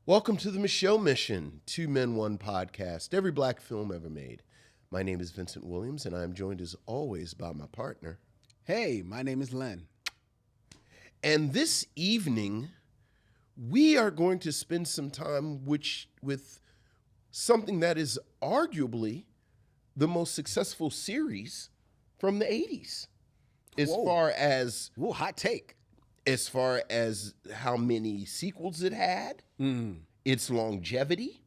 Welcome to the Micheaux Mission, Two Men, One Podcast, every black film ever made. My name is Vincent Williams, and I am joined as always by my partner. Hey, my name is Len. And this evening, we are going to spend some time with something that is arguably the most successful series from the 80s. As Whoa. far as Ooh, hot take. as far as how many sequels it had, its longevity.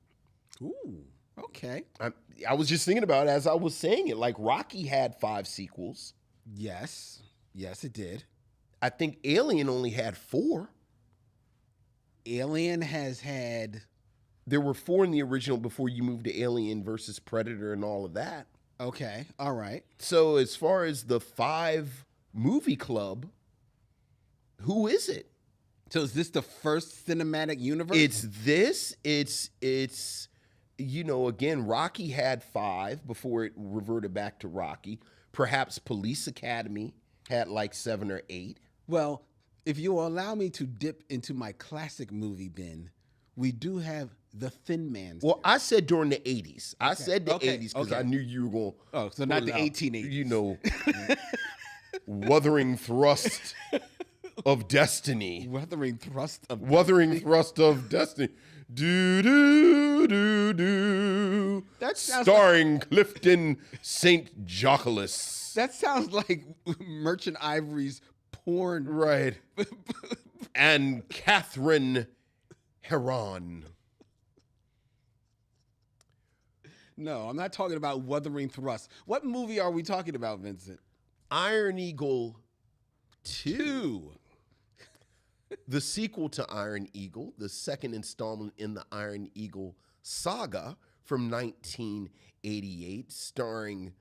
Ooh, okay. I was just thinking about it as I was saying it. Like Rocky had 5 sequels. Yes, it did. I think Alien only had 4. Alien has had... There were 4 in the original before you moved to Alien versus Predator and all of that. Okay, all right. So as far as the 5 movie club, who is it? So is this the first cinematic universe? It's again, Rocky had 5 before it reverted back to Rocky. Perhaps Police Academy had like 7 or 8. Well, if you will allow me to dip into my classic movie bin, we do have The Thin Man. Well, I said during the 80s. I said the 80s because I knew you were going. Oh, so not the 1880s. You know, Wuthering Thrust of Destiny. Wuthering Thrust of Destiny. Do do do do. That sounds starring Clifton St. Joculis. That sounds like Merchant Ivory's porn. Right. And Catherine Heron. No, I'm not talking about Wuthering Thrust. What movie are we talking about, Vincent? Iron Eagle 2. The sequel to Iron Eagle, the second installment in the Iron Eagle saga from 1988, starring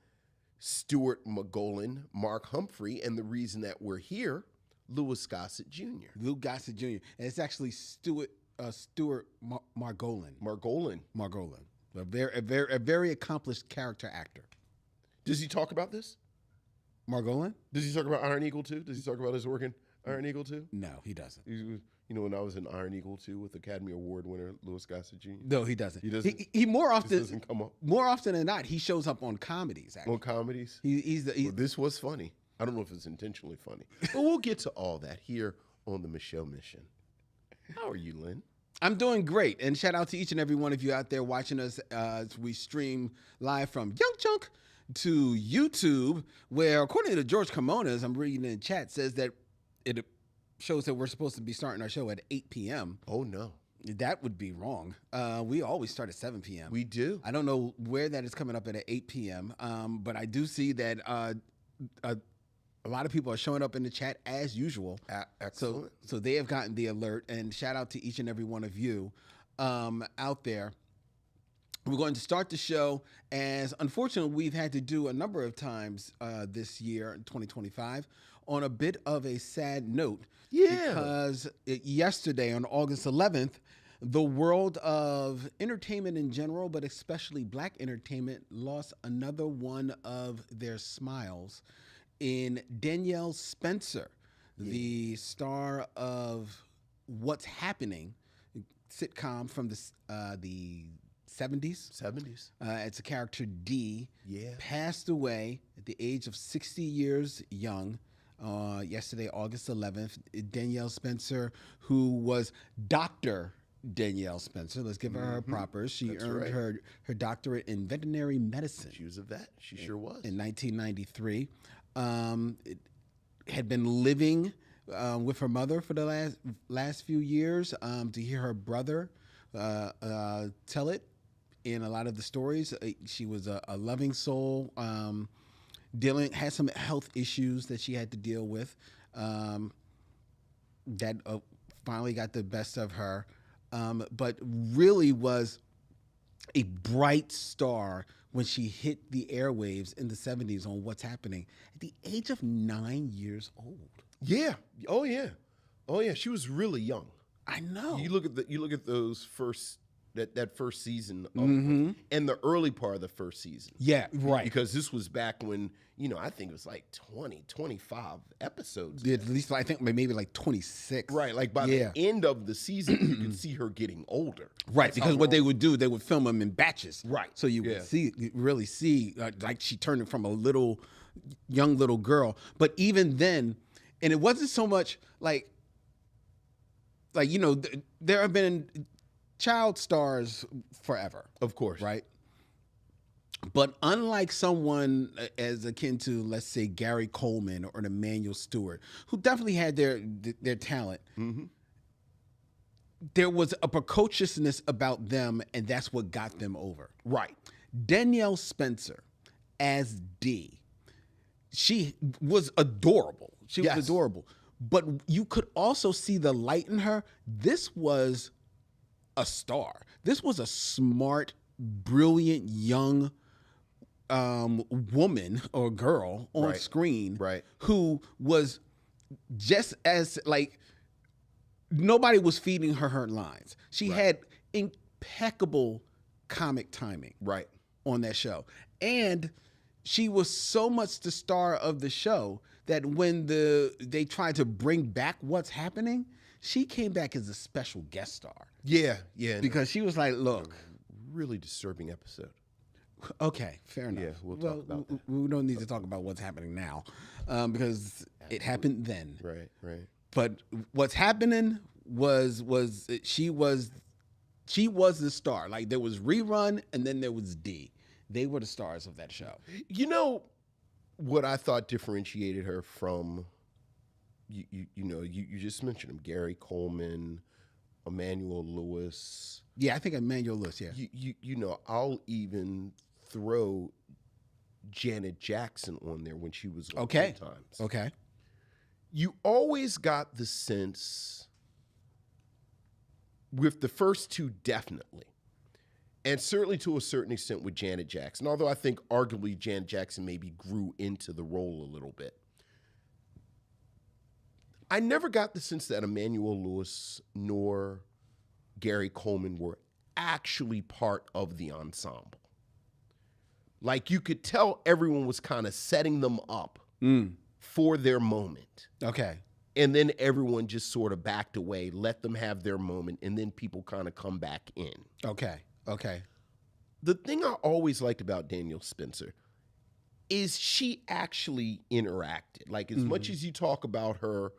Stuart McGowan, Mark Humphrey, and the reason that we're here, Louis Gossett Jr. Lou Gossett Jr. And it's actually Stuart Margolin. Margolin. A very accomplished character actor. Does he talk about this? Margolin? Does he talk about Iron Eagle 2? Does he talk about his work in Iron Eagle 2? No, he doesn't. When I was in Iron Eagle 2 with Academy Award winner Louis Gossett Jr. No, he doesn't. He doesn't. He more often doesn't come up. More often than not, he shows up on comedies. Actually. On comedies. Well, this was funny. I don't know if it's intentionally funny, but we'll get to all that here on the Micheaux Mission. How are you, Lynn? I'm doing great, and shout out to each and every one of you out there watching us as we stream live from Young Chunk to YouTube, where according to George Carmonas, I'm reading in the chat, says that it shows that we're supposed to be starting our show at 8 p.m. Oh, no. That would be wrong. We always start at 7 p.m. We do. I don't know where that is coming up at 8 p.m., but I do see that a lot of people are showing up in the chat as usual. Excellent. So they have gotten the alert, and shout out to each and every one of you out there. We're going to start the show as, unfortunately, we've had to do a number of times this year, in 2025, on a bit of a sad note. Yeah. Because yesterday, on August 11th, the world of entertainment in general, but especially black entertainment, lost another one of their smiles in Danielle Spencer, the star of What's Happening, sitcom from the 70s. It's a character D. Yeah. Passed away at the age of 60 years young. Yesterday, August 11th. Danielle Spencer, who was Dr. Danielle Spencer. Let's give her her propers. She earned her doctorate in veterinary medicine. She was a vet. She sure was. In 1993. Had been living with her mother for the last few years. To hear her brother tell it in a lot of the stories, she was a loving soul. Had some health issues that she had to deal with. That finally got the best of her, but really was a bright star when she hit the airwaves in the 70s on What's Happening at the age of 9 years old. Yeah. Oh, yeah. She was really young. I know. You look at those first that first season of, and the early part of the first season. Yeah, right. Because this was back when, I think it was like 20, 25 episodes. At least I think maybe like 26. Right, like by the end of the season, you could see her getting older. Right, That's because what they would do, they would film them in batches. Right. So you would really see, like she turned from a young little girl. But even then, and it wasn't so much like there have been child stars forever. Of course. Right? But unlike someone as akin to, let's say, Gary Coleman or Emmanuel Stewart, who definitely had their talent, there was a precociousness about them, and that's what got them over. Right. Danielle Spencer as Dee, she was adorable. She was adorable. But you could also see the light in her. This was a star. This was a smart, brilliant, young woman or girl on screen who was just as nobody was feeding her lines. She had impeccable comic timing on that show. And she was so much the star of the show that when they tried to bring back What's Happening, she came back as a special guest star. Yeah. Because she was like, look. Really disturbing episode. Okay, fair enough. Yeah, we'll talk about that. We don't need to talk about What's Happening now because it happened then. Right. But What's Happening was she was the star. Like there was Rerun and then there was Dee. They were the stars of that show. You know what I thought differentiated her from you just mentioned him, Gary Coleman, Emmanuel Lewis. Yeah, I think Emmanuel Lewis, yeah. I'll even throw Janet Jackson on there when she was on Good Times. Okay. You always got the sense with the first two, definitely, and certainly to a certain extent with Janet Jackson, although I think arguably Janet Jackson maybe grew into the role a little bit. I never got the sense that Emmanuel Lewis nor Gary Coleman were actually part of the ensemble. Like you could tell everyone was kind of setting them up for their moment. Okay. And then everyone just sort of backed away, let them have their moment, and then people kind of come back in. Okay. The thing I always liked about Danielle Spencer is she actually interacted. Like as much as you talk about her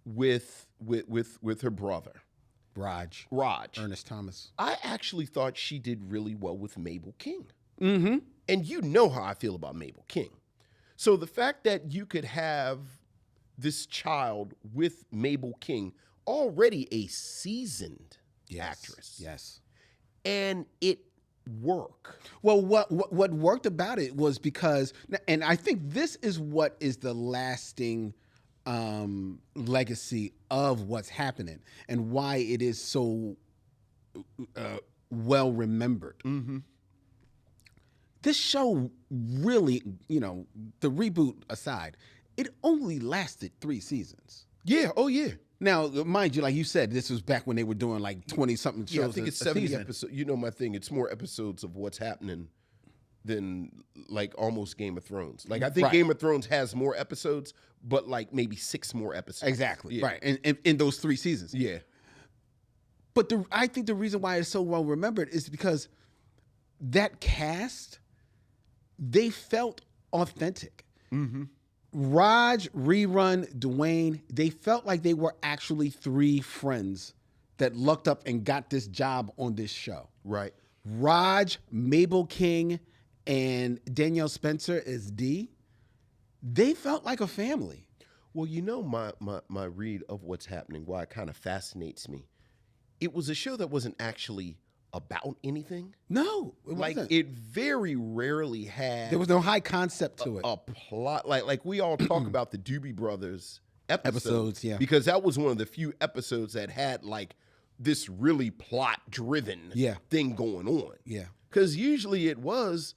with her brother. Raj. Ernest Thomas. I actually thought she did really well with Mabel King. Mm-hmm. And you know how I feel about Mabel King. So the fact that you could have this child with Mabel King, already a seasoned actress. Yes. And it worked. Well, what worked about it was because, and I think this is what is the lasting legacy of What's Happening and why it is so well remembered. Mm-hmm. This show really, the reboot aside, it only lasted 3 seasons. Yeah. Oh, yeah. Now, mind you, like you said, this was back when they were doing like 20-something shows. Yeah, I think it's 70 season. episodes. You know my thing. It's more episodes of What's Happening than like almost Game of Thrones. Like I think Game of Thrones has more episodes, but like maybe 6 more episodes. Exactly. Yeah. Right. And in those 3 seasons. Yeah. But I think the reason why it's so well remembered is because that cast, they felt authentic. Mm-hmm. Raj, Rerun, Dwayne, they felt like they were actually 3 friends that lucked up and got this job on this show. Right. Raj, Mabel King, and Danielle Spencer as Dee, they felt like a family. Well, my read of What's Happening, why it kind of fascinates me, it was a show that wasn't actually about anything. No, it wasn't. It very rarely had. There was no high concept to it. A plot like we all talk about the Doobie Brothers episodes, yeah, because that was one of the few episodes that had like this really plot-driven thing going on. Yeah, because usually it was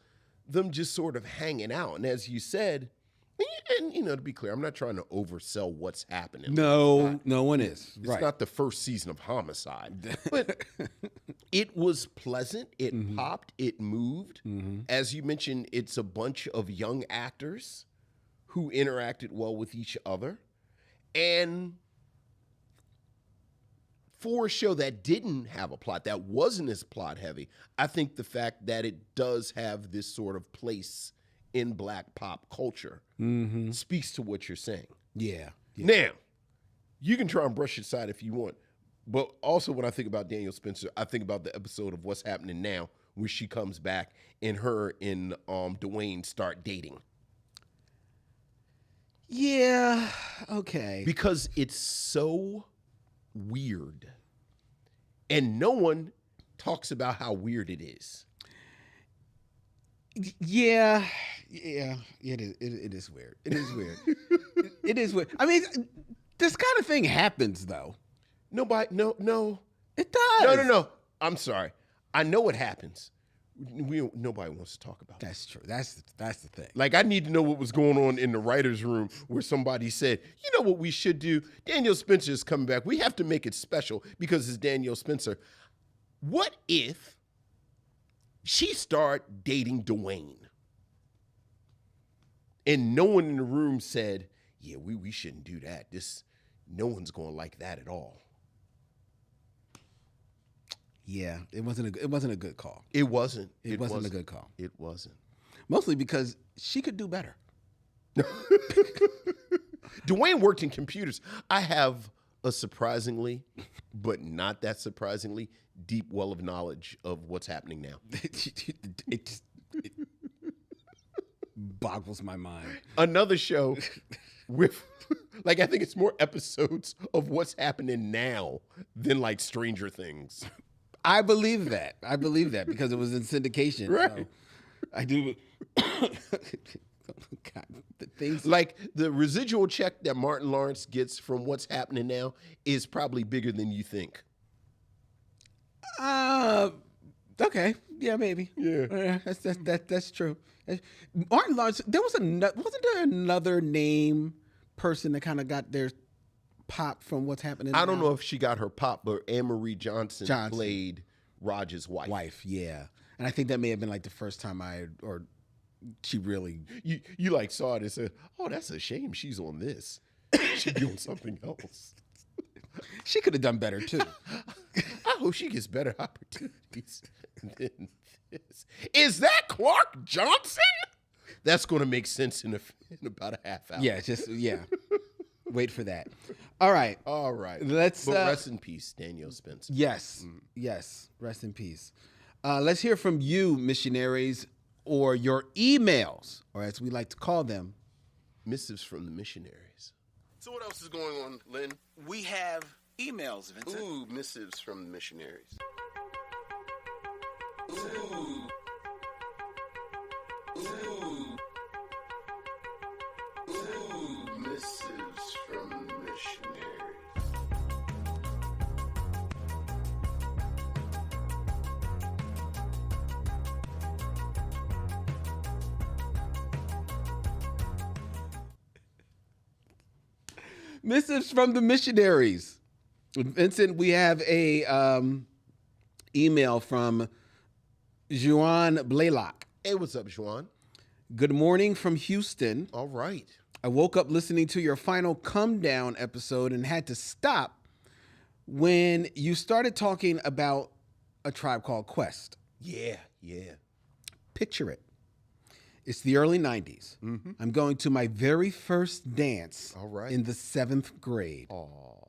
them just sort of hanging out, and as you said, And to be clear, I'm not trying to oversell what's happening. No, no one is. It's not the first season of Homicide, but it was pleasant. It popped. It moved. As you mentioned, it's a bunch of young actors who interacted well with each other. And for a show that didn't have a plot, that wasn't as plot heavy, I think the fact that it does have this sort of place in Black pop culture speaks to what you're saying. Yeah. Now, you can try and brush it aside if you want, but also when I think about Daniel Spencer, I think about the episode of What's Happening Now, where she comes back and her and Dwayne start dating. Yeah, okay. Because it's so weird, and no one talks about how weird it is. Yeah, it is. It is weird. It is weird. It is weird. I mean, this kind of thing happens, though. No, It does. No. I'm sorry. I know it happens. Nobody wants to talk about it. That's true. That's the thing. Like, I need to know what was going on in the writer's room where somebody said, you know what we should do? Daniel Spencer is coming back. We have to make it special because it's Daniel Spencer. What if she started dating Dwayne? And no one in the room said, yeah, we shouldn't do that. No one's going to like that at all. Yeah, it wasn't a good call. It wasn't. It wasn't a good call. It wasn't. Mostly because she could do better. Dwayne worked in computers. I have a surprisingly, but not that surprisingly, deep well of knowledge of what's happening now. It boggles my mind. Another show with, like, I think it's more episodes of what's happening now than like Stranger Things. I believe that because it was in syndication. Right. So I do. God, the things like the residual check that Martin Lawrence gets from what's happening now is probably bigger than you think. Okay, yeah, maybe. Yeah, that's true. Martin Lawrence. Wasn't there another name person that kind of got their pop from what's happening? I don't know if she got her pop, but Anne-Marie Johnson played Roger's wife. Yeah, and I think that may have been like the first time she really you like saw it and said, "Oh, that's a shame she's on this. She'd be on something else." She could have done better too. I hope she gets better opportunities than this. Is that Clark Johnson? That's going to make sense in about a half hour. Yeah. Wait for that. All right. Let's. But rest in peace, Daniel Spencer. Yes. Yes. Rest in peace. Let's hear from you, missionaries, or your emails, or as we like to call them, missives from the missionaries. So what else is going on, Lynn? We have emails, Vincent. Ooh, missives from the missionaries. Ooh. Missives from the missionaries. Missives from the missionaries. Vincent, we have a email from Juan Blaylock. Hey, what's up, Juan? Good morning from Houston. All right. I woke up listening to your final Come Down episode and had to stop when you started talking about A Tribe Called Quest. Yeah. Picture it. It's the early 90s. Mm-hmm. I'm going to my very first dance in the 7th grade. Aww.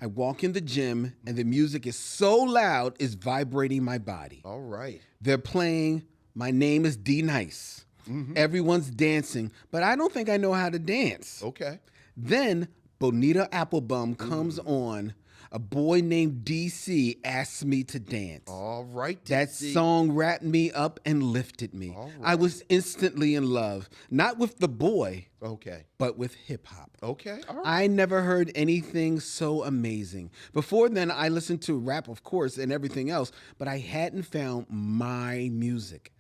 I walk in the gym and the music is so loud it's vibrating my body. All right. They're playing My Name is D Nice. Mm-hmm. Everyone's dancing, but I don't think I know how to dance. Okay. Then Bonita Applebum comes on. A boy named DC asks me to dance. All right, DC. That song wrapped me up and lifted me. Right. I was instantly in love, not with the boy, but with hip hop. Okay. All right. I never heard anything so amazing. Before then, I listened to rap, of course, and everything else, but I hadn't found my music.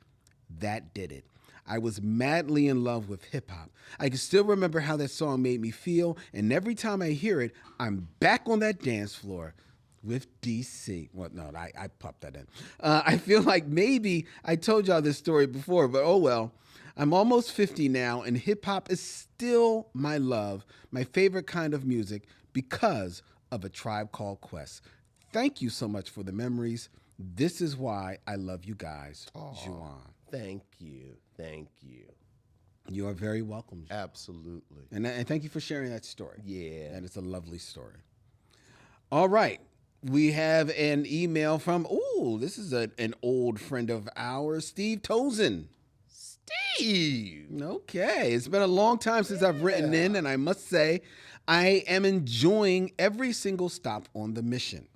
That did it. I was madly in love with hip hop. I can still remember how that song made me feel, and every time I hear it, I'm back on that dance floor with DC. Well, no, I popped that in. I feel like maybe I told y'all this story before, but oh well. I'm almost 50 now, and hip hop is still my love, my favorite kind of music because of A Tribe Called Quest. Thank you so much for the memories. This is why I love you guys, Juwan. Thank you. Thank you. You are very welcome. Absolutely. And thank you for sharing that story. Yeah. And it's a lovely story. All right. We have an email from, this is an old friend of ours, Steve Tozen. Steve. Okay. It's been a long time since I've written in, and I must say, I am enjoying every single stop on the mission.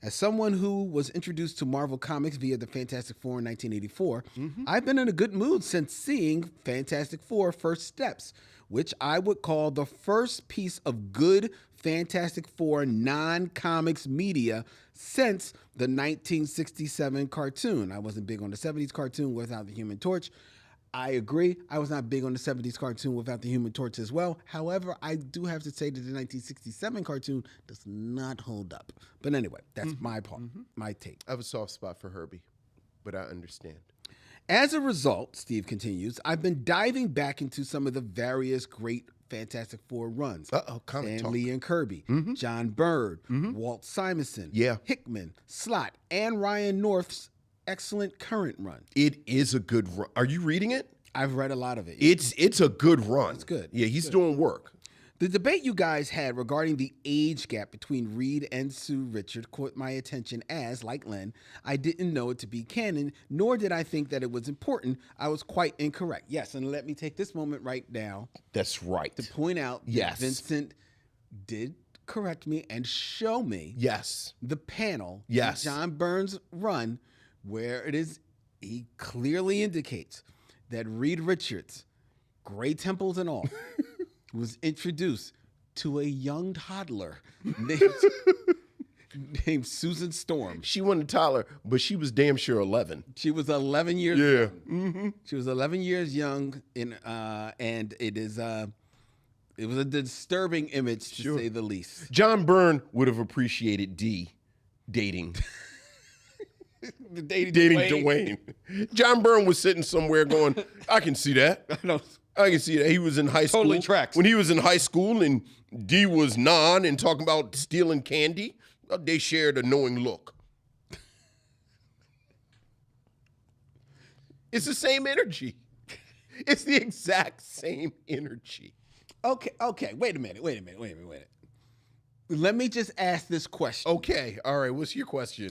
As someone who was introduced to Marvel Comics via the Fantastic Four in 1984, I've been in a good mood since seeing Fantastic Four First Steps, which I would call the first piece of good Fantastic Four non-comics media since the 1967 cartoon. I wasn't big on the 70s cartoon without the Human Torch. I agree. I was not big on the 70s cartoon without the Human Torch as well. However, I do have to say that the 1967 cartoon does not hold up. But anyway, that's my part, my take. I have a soft spot for Herbie, but I understand. As a result, Steve continues, I've been diving back into some of the various great Fantastic Four runs. Comic talk. Lee and Kirby, John Byrne, Walt Simonson, Hickman, Slott, and Ryan North's excellent current run. It is a good run. Are you reading it? I've read a lot of it. It's a good run. It's good. Yeah, he's doing work. The debate you guys had regarding the age gap between Reed and Sue Richard caught my attention as, like Len, I didn't know it to be canon, nor did I think that it was important. I was quite incorrect. Yes, and let me take this moment right now. That's right. To point out that Vincent did correct me and show me the panel in John Byrne's run where he clearly indicates that Reed Richards, gray temples and all, was introduced to a young toddler named Susan Storm. She wasn't a toddler, but she was damn sure 11. She was 11 years young. She was 11 years young, and it was a disturbing image, to say the least. John Byrne would have appreciated Dee dating. dating Dwayne. John Byrne was sitting somewhere going, I can see that. I can see that. He was in high school. Totally tracks. When he was in high school and Dee was and talking about stealing candy, they shared a knowing look. It's the same energy. It's the exact same energy. Okay. Wait a minute. Let me just ask this question. Okay. All right. What's your question?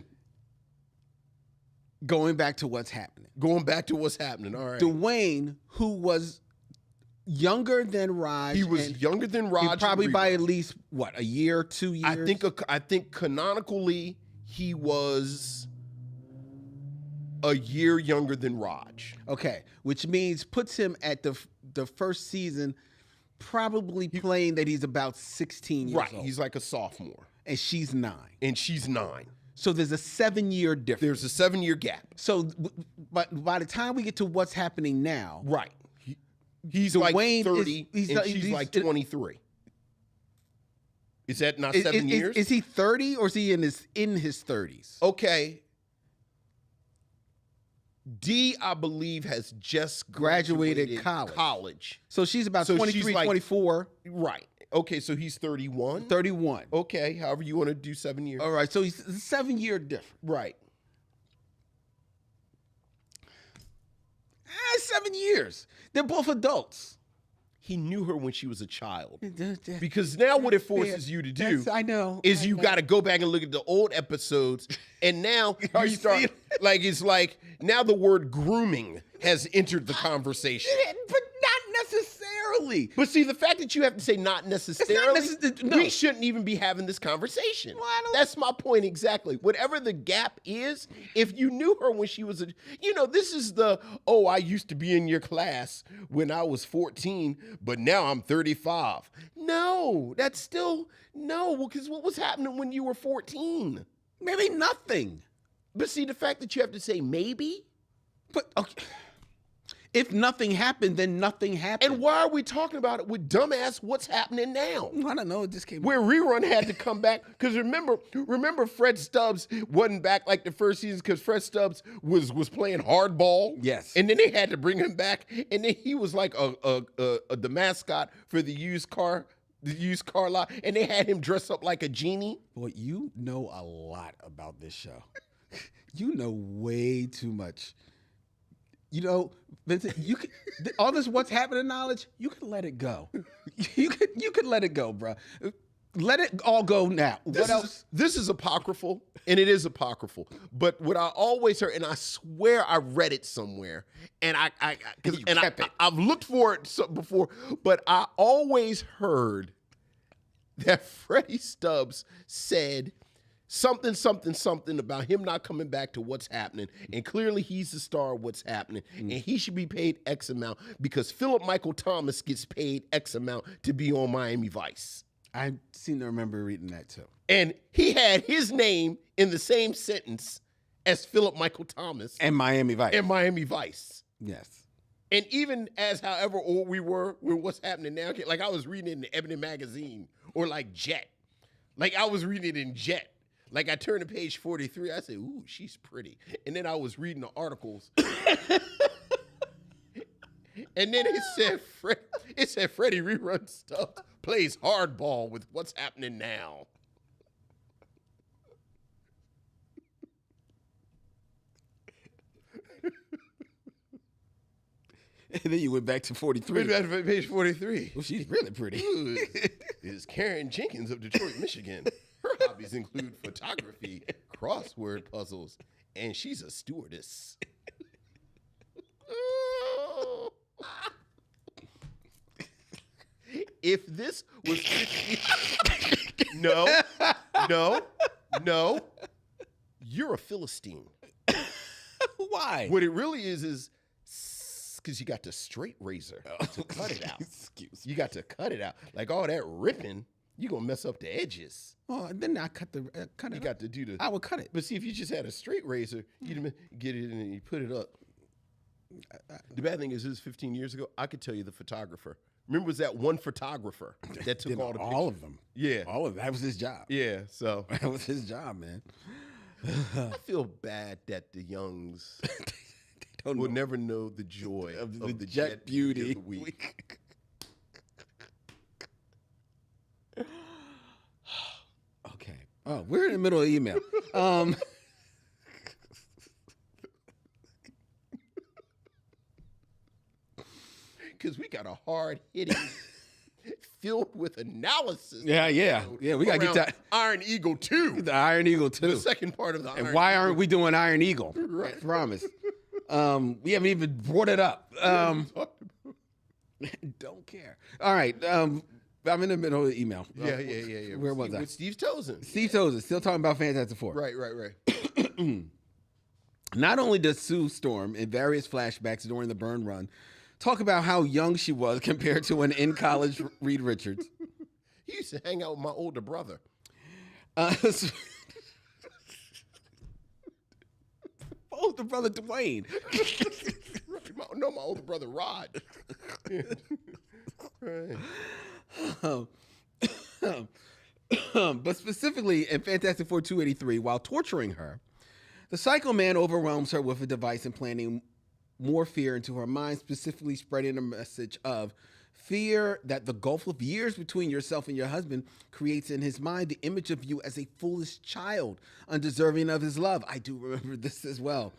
Going back to what's happening. All right. Dwayne, who was younger than Raj. He was younger than Raj. Probably by at least, a year, 2 years? I think canonically he was a year younger than Raj. Okay, which means puts him at the first season probably playing that he's about 16 years old. Right, he's like a sophomore. And she's 9. So there's a 7-year difference. There's a 7-year gap. So but by the time we get to what's happening now. Right. He's Dwayne like 30 and she's like 23. Is that not 7 years? Is he 30 or is he in his 30s? Okay. Dee, I believe, has just graduated college. So she's about 23, 24. Right. Okay, so he's 31? 31. Okay, however you want to do 7 years. All right, so he's a 7-year difference. Right. 7 years. They're both adults. He knew her when she was a child. Because now what it forces you to do is you got to go back and look at the old episodes, and now you start, it's like, now the word grooming has entered the conversation. But not necessarily. But see, the fact that you have to say not necessarily, we shouldn't even be having this conversation. That's my point exactly. Whatever the gap is, if you knew her when she was this is I used to be in your class when I was 14, but now I'm 35. No, that's still, because what was happening when you were 14? Maybe nothing. But see, the fact that you have to say maybe. But, okay. If nothing happened, then nothing happened. And why are we talking about it with dumbass what's happening now? I don't know. It just came. Where Rerun had to come back because remember Fred Stubbs wasn't back like the first season because Fred Stubbs was playing hardball. Yes. And then they had to bring him back, and then he was like the mascot for the used car lot, and they had him dress up like a genie. Boy, you know a lot about this show. You know way too much. You know, Vincent, you could all this what's happening knowledge, you can let it go. You could let it go, bro. Let it all go now. What else? This is apocryphal, and it is apocryphal. But what I always heard, and I swear I read it somewhere, and I've looked for it before, but I always heard that Freddie Stubbs said something about him not coming back to what's happening, and clearly he's the star of what's happening, and he should be paid X amount because Philip Michael Thomas gets paid X amount to be on Miami Vice. I seem to remember reading that too. And he had his name in the same sentence as Philip Michael Thomas and Miami Vice. Yes. And even as however old we were when what's happening now, like I was reading it in the Ebony magazine or like Jet. Like I was reading it in Jet. Like I turned to page 43, I said, ooh, she's pretty. And then I was reading the articles. And then it said Freddie Rerun stuff plays hardball with what's happening now. And then you went back to 43. Went back to page 43. Well, she's really pretty. Is Karen Jenkins of Detroit, Michigan. Her hobbies include photography, crossword puzzles, and she's a stewardess. If this was 50, no, you're a Philistine. Why? What it really is because you got the straight razor to cut it out. Excuse me. You got to cut it out. Like all that ripping, you're going to mess up the edges. Oh, then I cut it. You got to do the. I would cut it. But see, if you just had a straight razor, you'd get it in and you put it up. The bad thing is, this is 15 years ago. I could tell you the photographer. Remember, was that one photographer that took all the pictures? All of them. Yeah. All of them. That was his job. Yeah, so. That was his job, man. I feel bad that the youngs will never know the joy of the Jet Beauty of the week. Okay. Oh, we're in the middle of the email. Because we got a hard-hitting, filled with analysis. Yeah. We got to get to Iron Eagle 2. The Iron Eagle 2. The second part of the Iron Eagle. And why aren't we doing Iron Eagle? Right. I promise. We haven't even brought it up. Don't care. All right. I'm in the middle of the email. Yeah. Where was I? With Steve Tozen. Steve Tozen, still talking about Fantastic Four. Right. Not only does Sue Storm, in various flashbacks during the Burn Run, talk about how young she was compared to an in-college Reed Richards. He used to hang out with my older brother. Older brother Dwayne. My older brother Rod. Right. But specifically in Fantastic Four 283, while torturing her, the Psycho Man overwhelms her with a device implanting more fear into her mind, specifically spreading a message of fear that the gulf of years between yourself and your husband creates in his mind the image of you as a foolish child, undeserving of his love. I do remember this as well.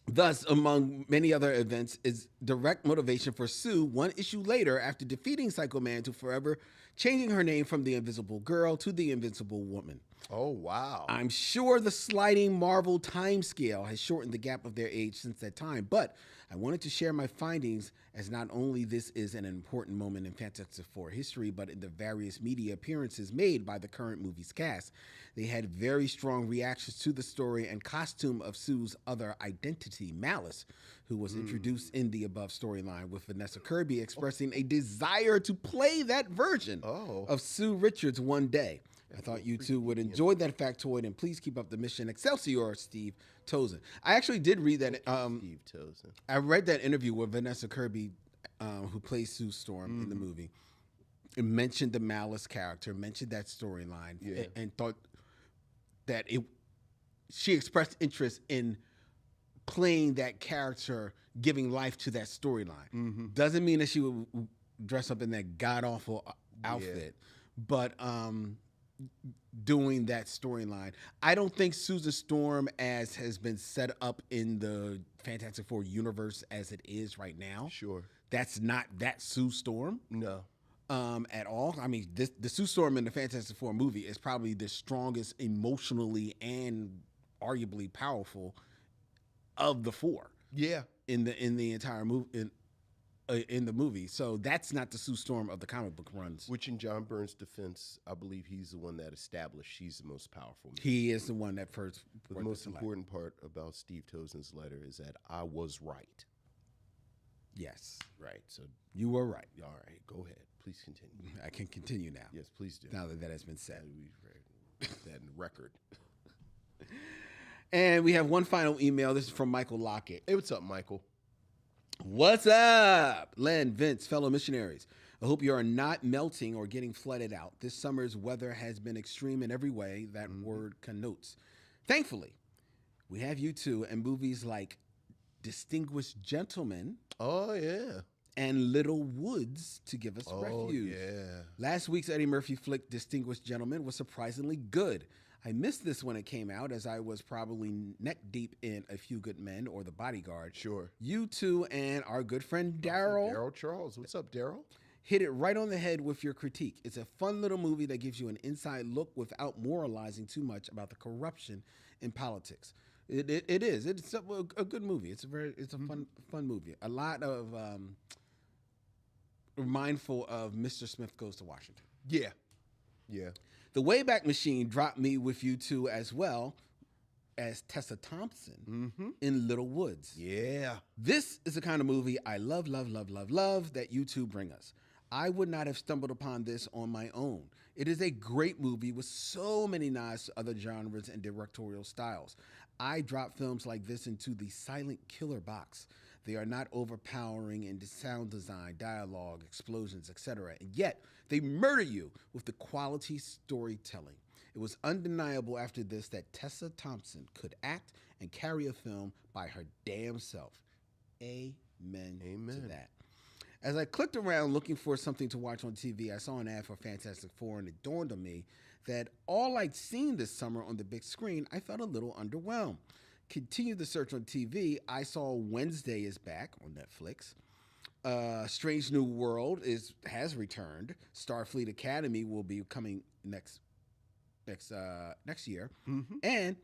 Thus, among many other events, is direct motivation for Sue 1 issue later after defeating Psycho Man to forever changing her name from the Invisible Girl to the Invincible Woman. Oh, wow. I'm sure the sliding Marvel timescale has shortened the gap of their age since that time, but I wanted to share my findings as not only this is an important moment in Fantastic Four history, but in the various media appearances made by the current movie's cast. They had very strong reactions to the story and costume of Sue's other identity, Malice, who was introduced in the above storyline, with Vanessa Kirby expressing a desire to play that version of Sue Richards one day. I thought you two would enjoy that factoid, and please keep up the mission. Excelsior, Steve Tozen. I actually did read that. Steve Tozen. I read that interview with Vanessa Kirby, who plays Sue Storm in the movie. It mentioned the Malice character, mentioned that storyline, and thought that she expressed interest in playing that character, giving life to that storyline. Doesn't mean that she would dress up in that god-awful outfit, but doing that storyline. I don't think Susan Storm as has been set up in the Fantastic Four universe as it is right now. Sure. That's not that Sue Storm. No. At all. I mean, the Sue Storm in the Fantastic Four movie is probably the strongest emotionally and arguably powerful of the four. Yeah. In the entire movie. In the movie. So that's not the Sue Storm of the comic book runs. Which, in John Byrne's defense, I believe he's the one that established she's the most powerful. He is the one that first. The most important part about Steve Tozen's letter is that I was right. Yes. Right. So you were right. All right. Go ahead. Please continue. I can continue now. Yes, please do. Now that has been said. We've read that in the record. And we have one final email. This is from Michael Lockett. Hey, what's up, Michael? What's up, Len, Vince, fellow missionaries? I hope you are not melting or getting flooded out. This summer's weather has been extreme in every way that word connotes. Thankfully, we have you two and movies like Distinguished Gentlemen. Oh, yeah. And Little Woods to give us refuge. Yeah. Last week's Eddie Murphy flick, Distinguished Gentlemen, was surprisingly good. I missed this when it came out, as I was probably neck deep in A Few Good Men or The Bodyguard. Sure. You two and our good friend Daryl. Daryl Charles. What's up, Daryl? Hit it right on the head with your critique. It's a fun little movie that gives you an inside look without moralizing too much about the corruption in politics. It is. It's a good movie. It's a fun movie. A lot of mindful of Mr. Smith Goes to Washington. Yeah. Yeah. The Wayback Machine dropped me with you two as well as Tessa Thompson in Little Woods. Yeah. This is the kind of movie I love that you two bring us. I would not have stumbled upon this on my own. It is a great movie with so many nods to other genres and directorial styles. I drop films like this into the silent killer box. They are not overpowering in the sound design, dialogue, explosions, etc. And yet, they murder you with the quality storytelling. It was undeniable after this that Tessa Thompson could act and carry a film by her damn self. Amen to that. As I clicked around looking for something to watch on TV, I saw an ad for Fantastic Four, and it dawned on me that all I'd seen this summer on the big screen, I felt a little underwhelmed. Continue the search on TV. I saw Wednesday is back on Netflix. Strange New World has returned. Starfleet Academy will be coming next year. And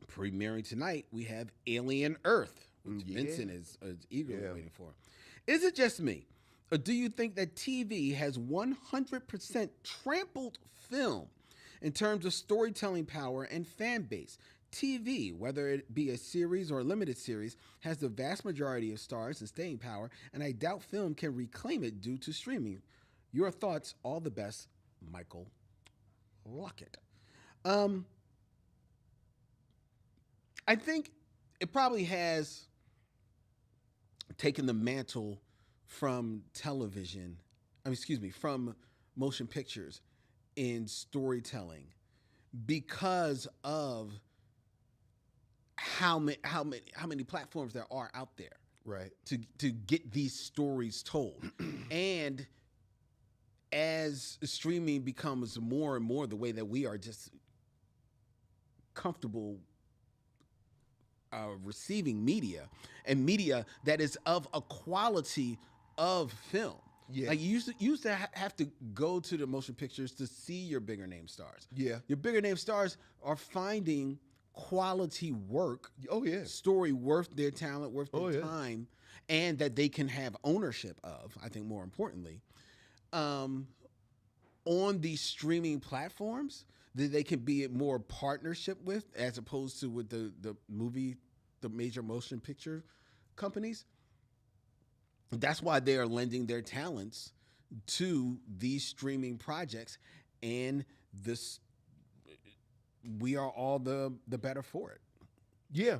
premiering tonight, we have Alien Earth, which Vincent is eagerly waiting for. Is it just me, or do you think that TV has 100% trampled film in terms of storytelling power and fan base? TV, whether it be a series or a limited series, has the vast majority of stars and staying power, and I doubt film can reclaim it due to streaming. Your thoughts, all the best, Michael Lockett. I think it probably has taken the mantle from television, from motion pictures in storytelling because of how many platforms there are out there, right, to get these stories told. And as streaming becomes more and more the way that we are just comfortable receiving media, and media that is of a quality of film. Yeah. Like you used to have to go to the motion pictures to see your bigger name stars. Yeah. Your bigger name stars are finding quality work, story worth their talent, worth their time, and that they can have ownership of, I think more importantly, on these streaming platforms that they can be more partnership with, as opposed to with the major motion picture companies. That's why they are lending their talents to these streaming projects, and we are all the better for it. Yeah.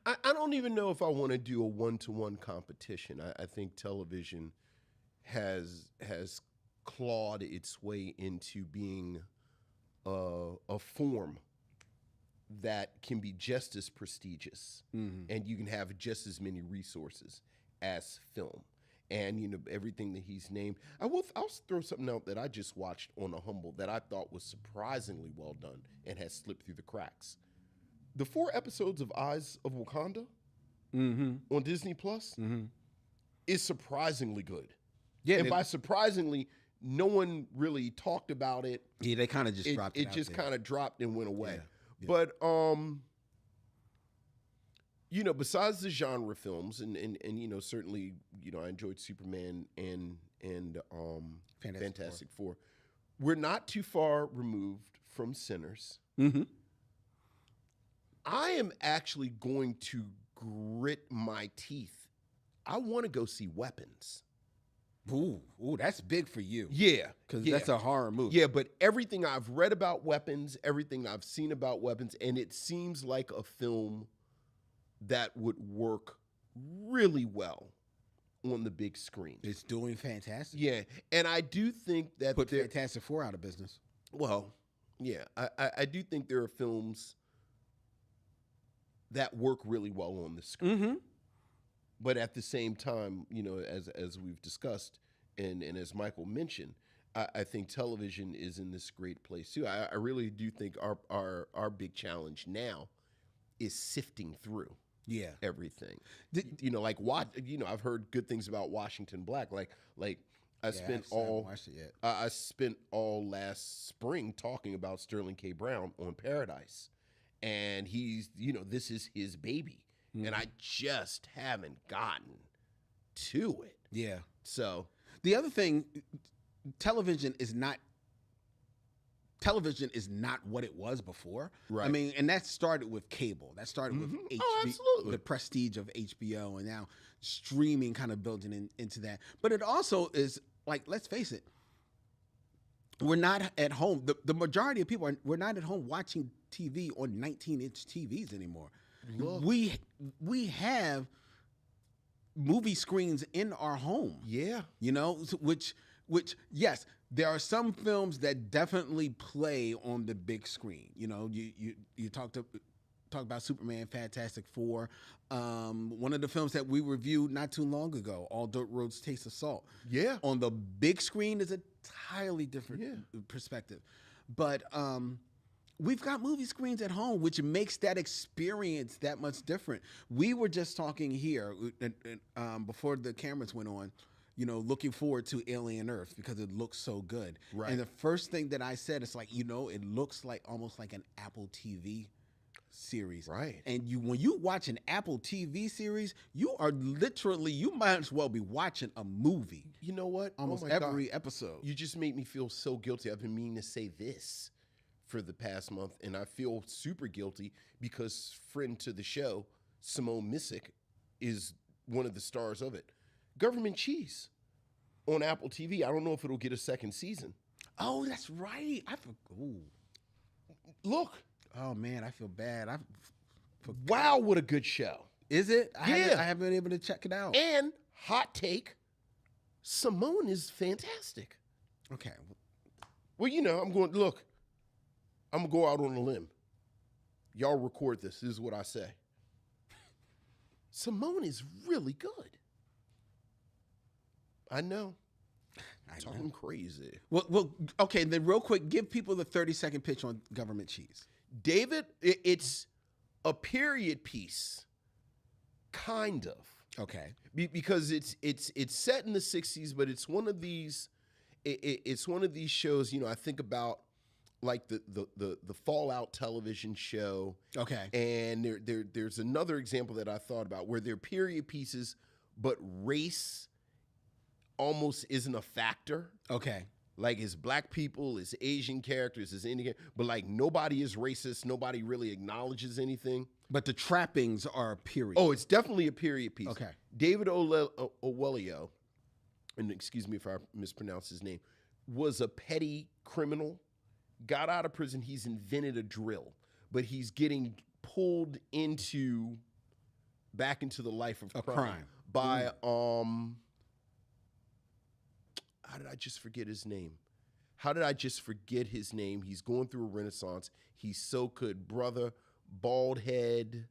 I don't even know if I want to do a one-to-one competition. I think television has clawed its way into being a form that can be just as prestigious, and you can have just as many resources as film. And everything that he's named. I'll throw something out that I just watched on a humble that I thought was surprisingly well done and has slipped through the cracks. The 4 episodes of Eyes of Wakanda on Disney Plus is surprisingly good. Yeah, and by surprisingly, no one really talked about it. Yeah, they kind of just dropped it. It just kind of dropped and went away. Yeah. But besides the genre films, and certainly, I enjoyed Superman and Fantastic Four. We're not too far removed from Sinners. I am actually going to grit my teeth. I want to go see Weapons. Ooh, that's big for you. Yeah. Because that's a horror movie. Yeah, but everything I've read about Weapons, everything I've seen about Weapons, and it seems like a film that would work really well on the big screen. It's doing fantastic. Yeah, and I do think that put Fantastic Four out of business. Well, yeah, I do think there are films that work really well on the screen. But at the same time, as we've discussed and as Michael mentioned, I think television is in this great place too. I really do think our big challenge now is sifting through everything. I've heard good things about Washington Black. I spent all last spring talking about Sterling K. Brown on Paradise, and he's this is his baby. And I just haven't gotten to it. Yeah. So the other thing, television is not what it was before. Right. I mean, and that started with cable. That started with absolutely. The prestige of HBO, and now streaming kind of building into that. But it also is let's face it, we're not at home. The majority of people we're not at home watching TV on 19-inch TVs anymore. Look. We have movie screens in our home. Yeah. Which yes, there are some films that definitely play on the big screen. You talked about Superman, Fantastic Four. One of the films that we reviewed not too long ago, All Dirt Roads Taste of Salt. Yeah. On the big screen is a entirely different perspective. But we've got movie screens at home, which makes that experience that much different. We were just talking here before the cameras went on, looking forward to Alien Earth because it looks so good. Right. And the first thing that I said is it looks almost like an Apple TV series. Right. And when you watch an Apple TV series, you might as well be watching a movie. You know what? Almost every episode. You just made me feel so guilty. I've been meaning to say this for the past month, and I feel super guilty because friend to the show, Simone Missick, is one of the stars of it. Government Cheese on Apple TV. I don't know if it'll get a second season. Oh, that's right. Look. Oh, man, I feel bad. Wow, what a good show. Is it? I haven't been able to check it out. And, hot take, Simone is fantastic. Okay. Well, I'm going to go out on a limb. Y'all record this. This is what I say. Simone is really good. I know. Talking crazy. Well, okay, then real quick, give people the 30-second pitch on Government Cheese. David, it's a period piece, kind of. Okay. Because it's set in the 60s, but it's one of these it's one of these shows, I think about like the Fallout television show. Okay. And there's another example that I thought about where they're period pieces, but race almost isn't a factor. Okay. Like it's black people, it's Asian characters, it's Indian, but like nobody is racist. Nobody really acknowledges anything. But the trappings are a period. Oh, it's definitely a period piece. Okay. David Oyelowo, and excuse me if I mispronounce his name, was a petty criminal got out of prison. He's invented a drill, but he's getting pulled back into the life of crime by how did I just forget his name? He's going through a renaissance. He's so good, brother. Bald head.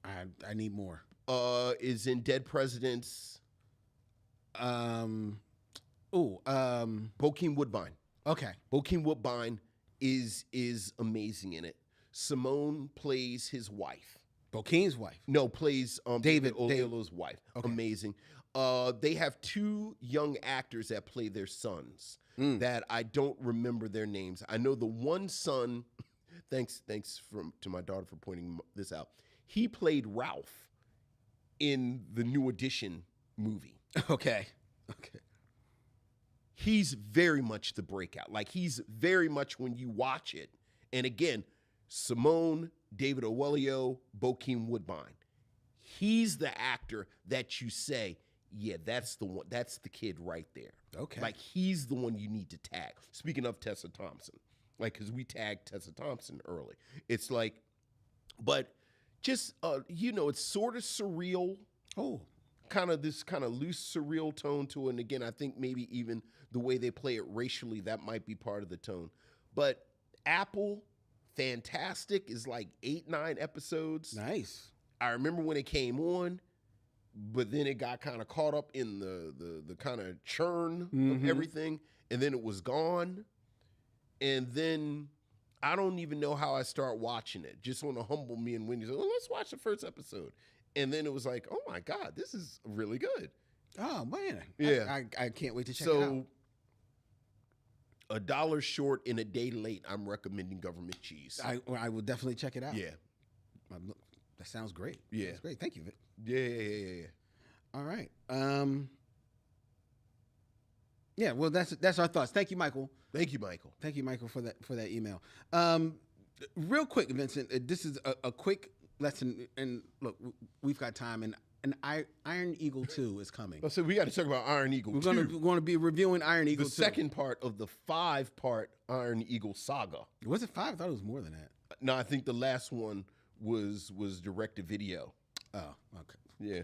I need more. Is in Dead Presidents. Bokeem Woodbine. Okay. Bokeem Woodbine is amazing in it. Simone plays his wife. Bokeem's wife. No, plays David Oyelowo's wife. Okay. Amazing. They have two young actors that play their sons that I don't remember their names. I know the one son. Thanks to my daughter for pointing this out. He played Ralph in the New Edition movie. Okay. He's very much the breakout. Like, he's very much when you watch it. And again, Simone, David Oyelowo, Bokeem Woodbine. He's the actor that you say, yeah, that's the one. That's the kid right there. Okay. Like, he's the one you need to tag. Speaking of Tessa Thompson, like, because we tagged Tessa Thompson early. It's like, but just, it's sort of surreal. Oh. This kind of loose, surreal tone to it. And again, I think maybe even the way they play it racially, that might be part of the tone. But Apple, fantastic, is like 8-9 episodes. Nice. I remember when it came on, but then it got kind of caught up in the kind of churn of everything, and then it was gone. And then I don't even know how I start watching it. Just want to humble me and Wendy. Well, let's watch the first episode. And then it was like, oh my God, this is really good. Oh man. Yeah. I can't wait to check it out. $1 short and a day late, I'm recommending Government Cheese. I will definitely check it out. Yeah. That sounds great. Yeah. That's great. Thank you, Vic. Yeah. All right. Yeah, well, that's our thoughts. Thank you, Michael. Thank you, Michael. Thank you, Michael, for that email. Real quick, Vincent, this is a quick lesson. And look, we've got time, and Iron Eagle 2 is coming. So we got to talk about Iron Eagle 2. We're going to be reviewing Iron Eagle 2. The second part of the 5-part Iron Eagle saga. Was it 5? I thought it was more than that. No, I think the last one was direct to video. Oh, okay. Yeah.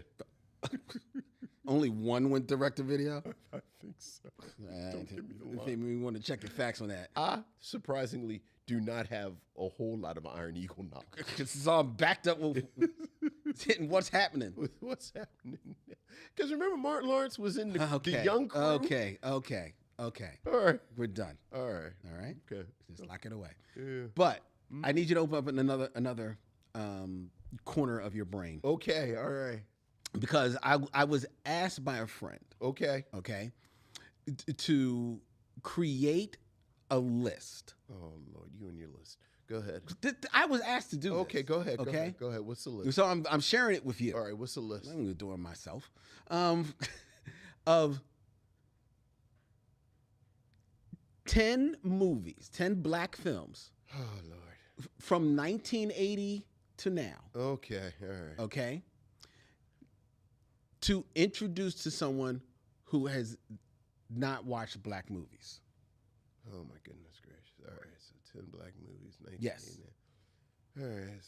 Only one went direct to video? I think so. Don't give me the line. We want to check your facts on that. I surprisingly do not have a whole lot of Iron Eagle knowledge. Because it's all backed up with hitting what's happening. What's happening? Because remember, Martin Lawrence was in the young crew. Okay. All right. We're done. All right. Okay. Just lock it away. Yeah. But I need you to open up another corner of your brain. Okay. All right. Because I was asked by a friend. Okay. To create a list. Oh Lord, you and your list. Go ahead. I was asked to do this. Okay, go ahead. Okay, go ahead. What's the list? So I'm sharing it with you. All right. What's the list? I'm going to do it myself. Of 10 movies, 10 black films. Oh Lord. From 1980 to now. Okay. All right. Okay. To introduce to someone who has not watched black movies. Oh my goodness gracious! All right, so 10 black movies. 1989. Yes. All right.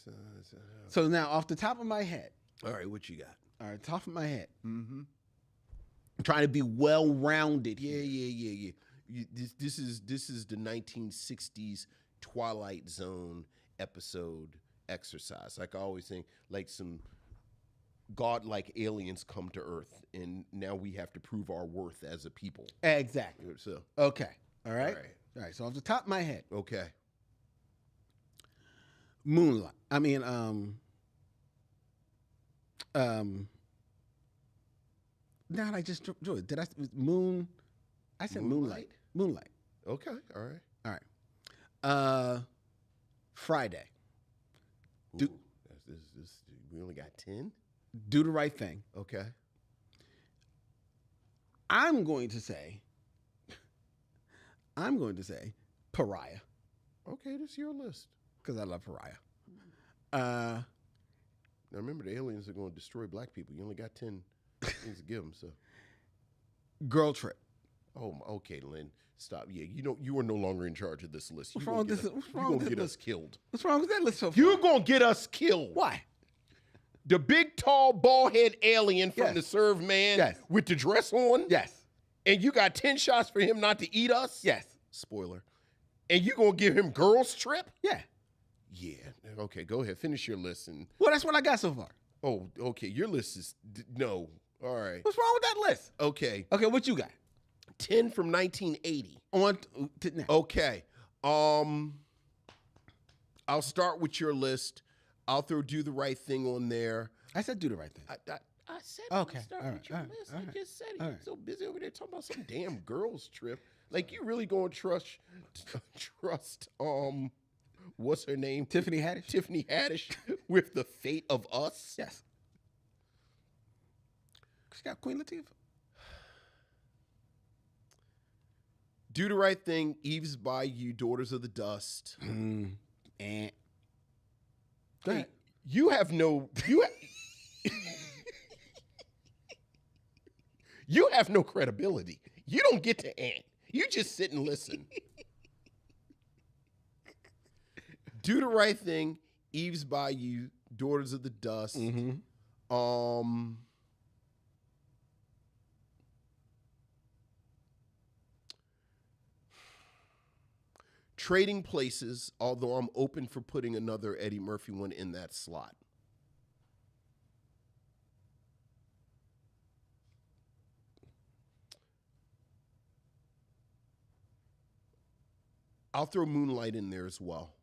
So now, off the top of my head. All right, what you got? All right, top of my head. Mm-hmm. I'm trying to be well-rounded. Yeah. This is the 1960s Twilight Zone episode exercise. Like I always think, like some godlike aliens come to Earth, and now we have to prove our worth as a people. Exactly. So okay. All right. So off the top of my head. Okay. Moonlight. I mean, now I just drew it. Did I Moon? I said Moonlight. Moonlight. Okay. All right. Friday. Ooh, this, we only got 10? Do the Right Thing. Okay. I'm going to say Pariah. Okay, this is your list. Because I love Pariah. Now remember, the aliens are going to destroy black people. You only got 10 things to give them. So, Girl Trip. Oh, okay, Lynn. Stop. Yeah, you are no longer in charge of this list. What's wrong with this? What's You're wrong going with to this get us list? killed. What's wrong with that list so far? You're going to get us killed. Why? The big, tall, bald-head alien from Yes. the Serve Man Yes. with the dress on? Yes. And you got 10 shots for him not to eat us? Yes. Spoiler. And you going to give him girls trip? Yeah. Yeah. Okay, go ahead. Finish your list. Well, that's what I got so far. Oh, okay. Your list is... No. All right. What's wrong with that list? Okay. Okay, what you got? 10 from 1980. On to now. Okay. I'll start with your list. I'll throw Do the Right Thing on there. I said do the right thing. I said Okay, start all with right, your all right, list. all I right, just said it. all You're right. so busy over there talking about some damn girls trip. Like you really gonna trust what's her name? Tiffany Haddish? Tiffany Haddish with the fate of us? Yes. She got Queen Latifah. Do the Right Thing, Eve's by You, Daughters of the Dust. And go Hey, ahead. you have no you have no credibility. You don't get to ant. You just sit and listen. Do the Right Thing, Eve's by You, Daughters of the Dust. Trading Places, although I'm open for putting another Eddie Murphy one in that slot. I'll throw Moonlight in there as well.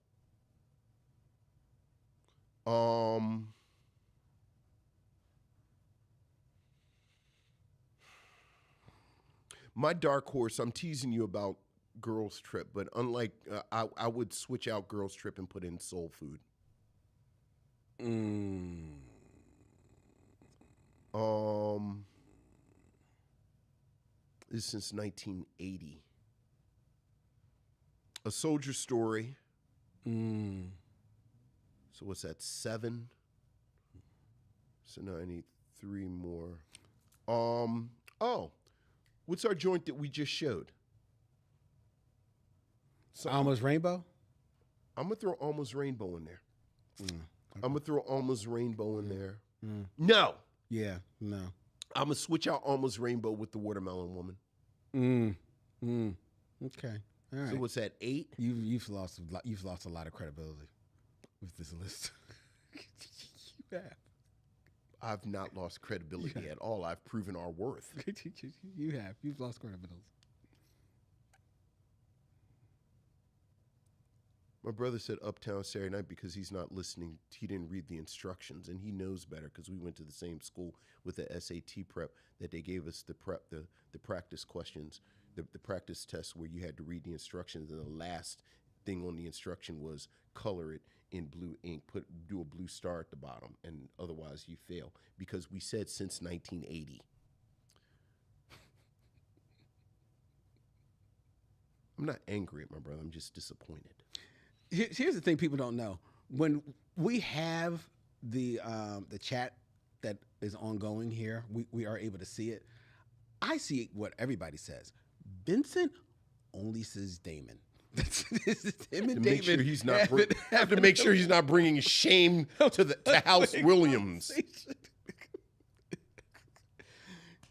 My dark horse, I'm teasing you about Girls Trip, but unlike, I would switch out Girls Trip and put in Soul Food. This is since 1980. A Soldier Story. So what's that, 7? So now I need 3 more. Oh, what's our joint that we just showed? So Almost Rainbow? I'm going to throw Almost Rainbow in there. I'm going to throw Almost Rainbow in there. No. Yeah, no. I'm going to switch out Almost Rainbow with the Watermelon Woman. Okay. All right. So what's that, 8? You've lost a lot of credibility with this list. You have. I've not lost credibility at all. I've proven our worth. You have. You've lost credibility. My brother said Uptown Saturday Night because he's not listening. He didn't read the instructions, and he knows better because we went to the same school with the SAT prep that they gave us the practice questions, the practice test where you had to read the instructions, and the last thing on the instruction was color it in blue ink, do a blue star at the bottom, and otherwise you fail because we said since 1980. I'm not angry at my brother. I'm just disappointed. Here's the thing people don't know. When we have the chat that is ongoing here, we are able to see it. I see what everybody says. Vincent only says Damon. This is him and Damon. Sure he's not have to make sure he's not bringing shame to House Williams.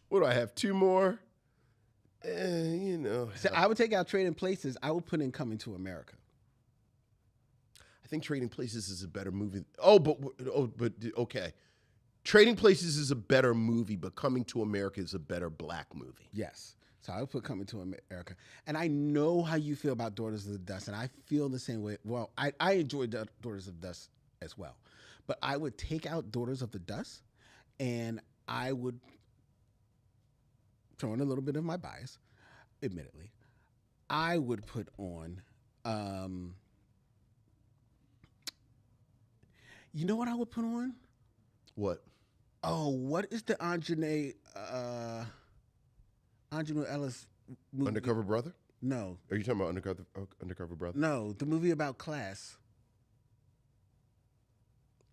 What do I have? 2 more? So I would take out Trading Places. I would put in Coming to America. I think Trading Places is a better movie. But okay. Trading Places is a better movie, but Coming to America is a better black movie. Yes. So I would put Coming to America. And I know how you feel about Daughters of the Dust, and I feel the same way. Well, I enjoy Daughters of the Dust as well. But I would take out Daughters of the Dust, and I would throw in a little bit of my bias, admittedly. I would put on... you know what I would put on? What? Oh, what is the Anjanette Ellis movie? Undercover Brother? No. Are you talking about Undercover Brother? No, the movie about class.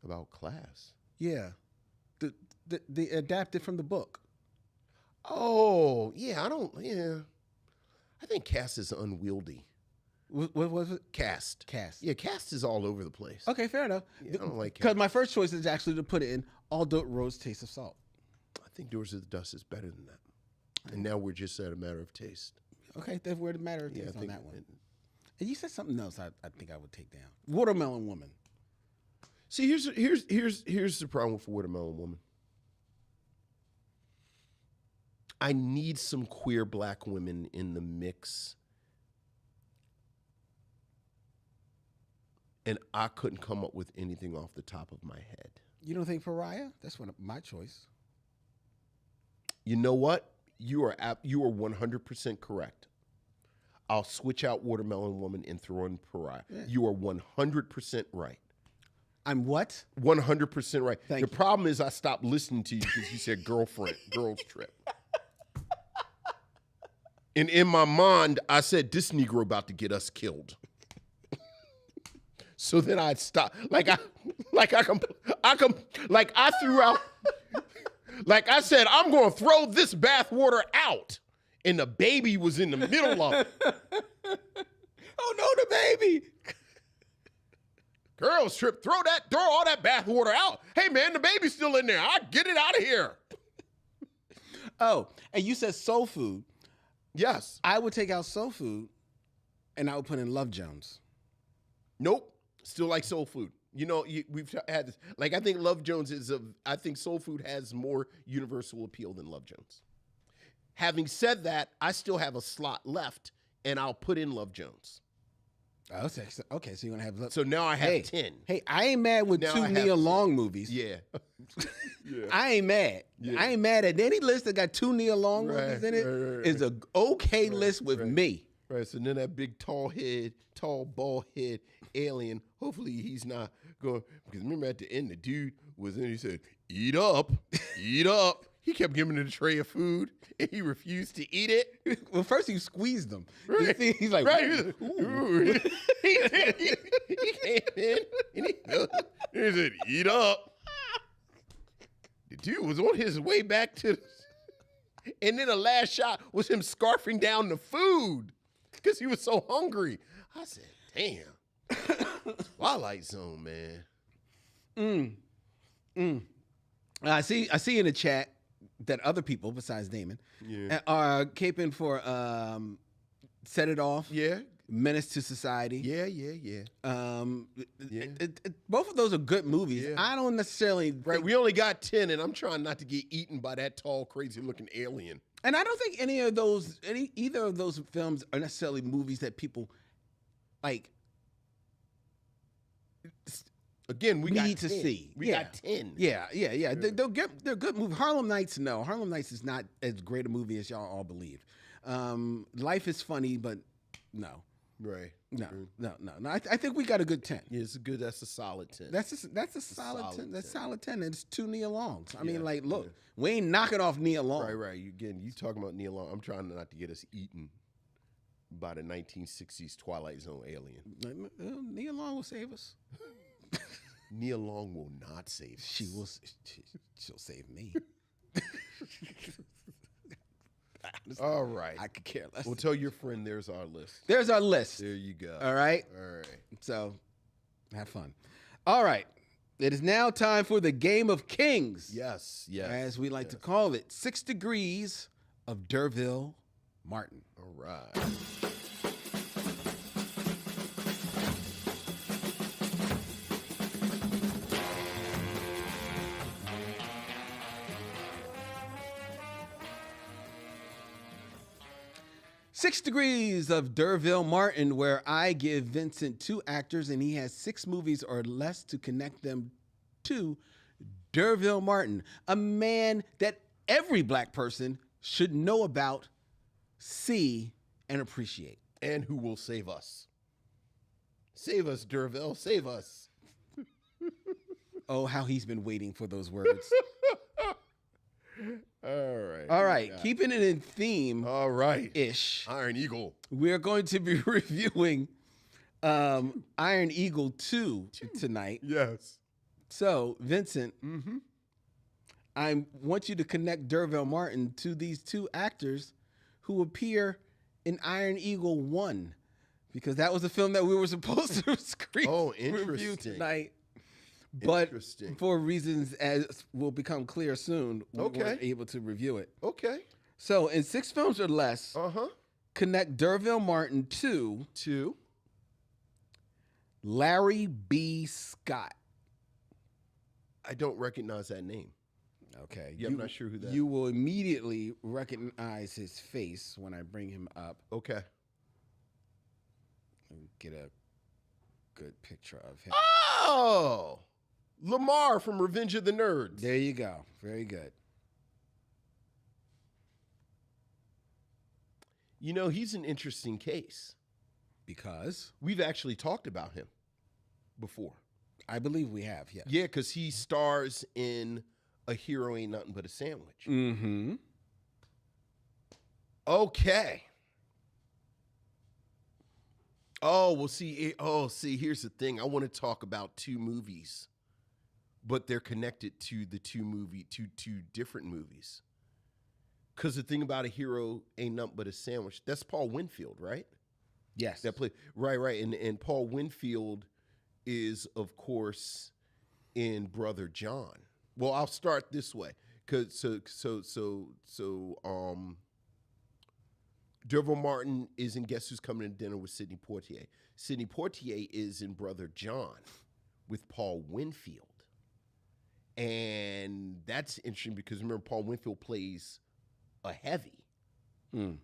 About class? Yeah. The adapted from the book. Oh, yeah, yeah. I think cast is unwieldy. What was it? Cast. Cast. Yeah, cast is all over the place. Okay, fair enough. Yeah, I don't like Because cast. my first choice is actually to put it in All Dirt Roads Taste of Salt. I think Doors of the Dust is better than that. And now we're just at a matter of taste. Okay, then we're the matter of Yeah, taste I on think that one. And you said something else I think I would take down. Watermelon Woman. See, here's the problem with Watermelon Woman. I need some queer black women in the mix. And I couldn't come up with anything off the top of my head. You don't think Pariah? That's my choice. You know what? You are 100% correct. I'll switch out Watermelon Woman and throw in Pariah. Yeah. You are 100% right. I'm what? 100% right. Thank you. The problem is I stopped listening to you because you said girlfriend, girls trip. And in my mind, I said, this Negro about to get us killed. So then I'd stop. Like I threw out, like I said, I'm going to throw this bathwater out. And the baby was in the middle of it. Oh no, the baby. Girls trip, throw all that bathwater out. Hey man, the baby's still in there. I get it out of here. Oh, and you said soul food. Yes. I would take out soul food and I would put in Love Jones. Nope. Still like soul food. You know, we've had this. Like, I think Love Jones I think soul food has more universal appeal than Love Jones. Having said that, I still have a slot left, and I'll put in Love Jones. Okay, so you're going to have Love. So now I have 10. Hey, I ain't mad with Now two Nia Long movies. Yeah. Yeah. I ain't mad. Yeah. I ain't mad at any list that got two Nia Long movies in it. Is a okay list with me. Right, so then that big tall bald head alien, hopefully he's not going, because remember at the end, the dude was in, he said, eat up, eat up. He kept giving him a tray of food, and he refused to eat it. Well, first he squeezed them. Right. He's like, right. Ooh. He came in, and he said, eat up. The dude was on his way back to, and then the last shot was him scarfing down the food because he was so hungry. I said, damn. Twilight Zone, man. I see in the chat that other people besides Damon are caping for Set It Off. Yeah. Menace to Society. Yeah. Both of those are good movies. Yeah. I don't necessarily right. We only got 10, and I'm trying not to get eaten by that tall, crazy-looking alien. And I don't think either of those films are necessarily movies that people like. Again, we need got 10. to see. We got 10. Yeah. They're good movies. Harlem Nights, no. Harlem Nights is not as great a movie as y'all all believe. Life is funny, but no. Right. No. I think we got a good 10. Yeah, it's good. That's a solid 10. That's a solid 10. That's solid 10. And it's two Nia Longs. I mean, like, look, yeah. we ain't knocking off Nia Long. Right. Again, you talking about Nia Long. I'm trying not to get us eaten by the 1960s Twilight Zone alien. Nia Long will save us. Nia Long will not save us. She'll save me. All right. I could care less. Well, tell your friend there's our list. There's our list. There you go. All right? All right. So, have fun. All right. It is now time for the Game of Kings. Yes. As we like to call it. 6 Degrees of D'Urville Martin. All right. 6 Degrees of D'Urville Martin, where I give Vincent 2 actors and he has 6 movies or less to connect them to D'Urville Martin, a man that every black person should know about, see, and appreciate. And who will save us. Save us, D'Urville. Save us. Oh, how he's been waiting for those words. All right. Keeping it in theme. All right. Ish. Iron Eagle. We're going to be reviewing Iron Eagle 2 tonight. Yes. So, Vincent, I want you to connect D'Urville Martin to these 2 actors who appear in Iron Eagle 1, because that was a film that we were supposed to screen review tonight. But for reasons as will become clear soon, we weren't able to review it. Okay. So in 6 films or less, connect D'Urville Martin to Larry B. Scott. I don't recognize that name. Okay. Yeah, I'm not sure who that is. You will immediately recognize his face when I bring him up. Okay. Get a good picture of him. Oh! Lamar from Revenge of the Nerds. There you go. Very good. You know, he's an interesting case. Because? We've actually talked about him before. I believe we have, yes. Yeah, because he stars in A Hero Ain't Nothing But a Sandwich. Mm-hmm. Okay. Oh, well, see, here's the thing. I want to talk about 2 movies, but they're connected to the two different movies. Because the thing about A Hero Ain't Nothing But a Sandwich, that's Paul Winfield, right? Yes. That play right. And Paul Winfield is, of course, in Brother John. Well, I'll start this way. D'Urville Martin is in Guess Who's Coming to Dinner with Sidney Poitier. Sidney Poitier is in Brother John with Paul Winfield. And that's interesting because remember, Paul Winfield plays a heavy. Mm.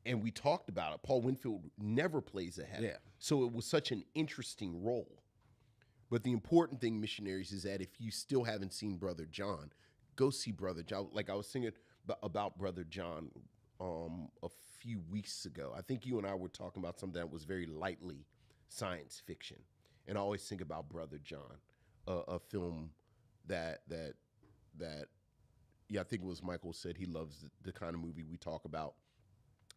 And we talked about it. Paul Winfield never plays a heavy. Yeah. So it was such an interesting role. But the important thing, missionaries, is that if you still haven't seen Brother John, go see Brother John. Like I was singing about Brother John a few weeks ago. I think you and I were talking about something that was very lightly science fiction. And I always think about Brother John, a film that I think it was Michael said he loves the kind of movie we talk about,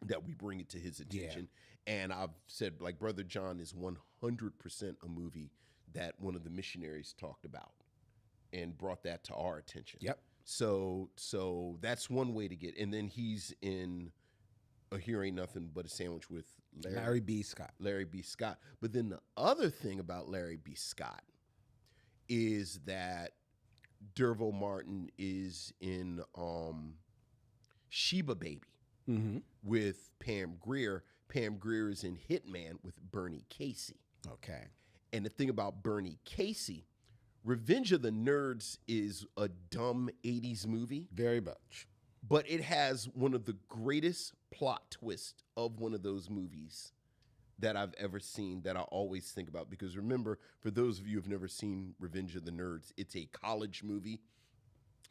that we bring it to his attention. Yeah. And I've said, like, Brother John is 100% a movie that one of the missionaries talked about and brought that to our attention. Yep. So that's one way to get. And then he's in A Hero Ain't Nothing But a Sandwich with Larry B. Scott. Larry B. Scott. But then the other thing about Larry B. Scott is that D'Urville Martin is in Sheba Baby with Pam Grier. Pam Grier is in Hitman with Bernie Casey. Okay. And the thing about Bernie Casey, Revenge of the Nerds is a dumb 80s movie. Very much. But it has one of the greatest plot twists of one of those movies that I've ever seen that I always think about. Because remember, for those of you who've never seen Revenge of the Nerds, it's a college movie.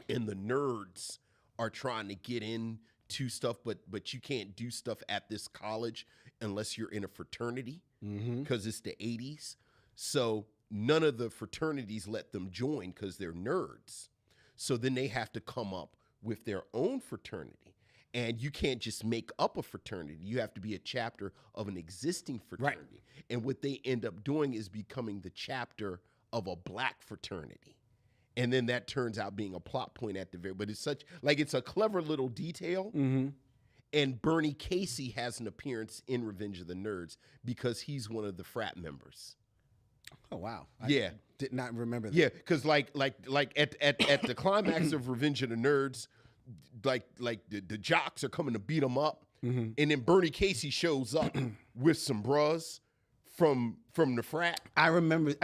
And the nerds are trying to get into stuff, but you can't do stuff at this college unless you're in a fraternity because it's the 80s. So none of the fraternities let them join because they're nerds. So then they have to come up with their own fraternity. And you can't just make up a fraternity. You have to be a chapter of an existing fraternity. Right. And what they end up doing is becoming the chapter of a black fraternity. And then that turns out being a plot point at the very, but it's such, like, it's a clever little detail. And Bernie Casey has an appearance in Revenge of the Nerds because he's one of the frat members. Oh, wow. Yeah. I did not remember that. Yeah, because like at the climax of Revenge of the Nerds, like the jocks are coming to beat them up, and then Bernie Casey shows up with some bras from the frat. I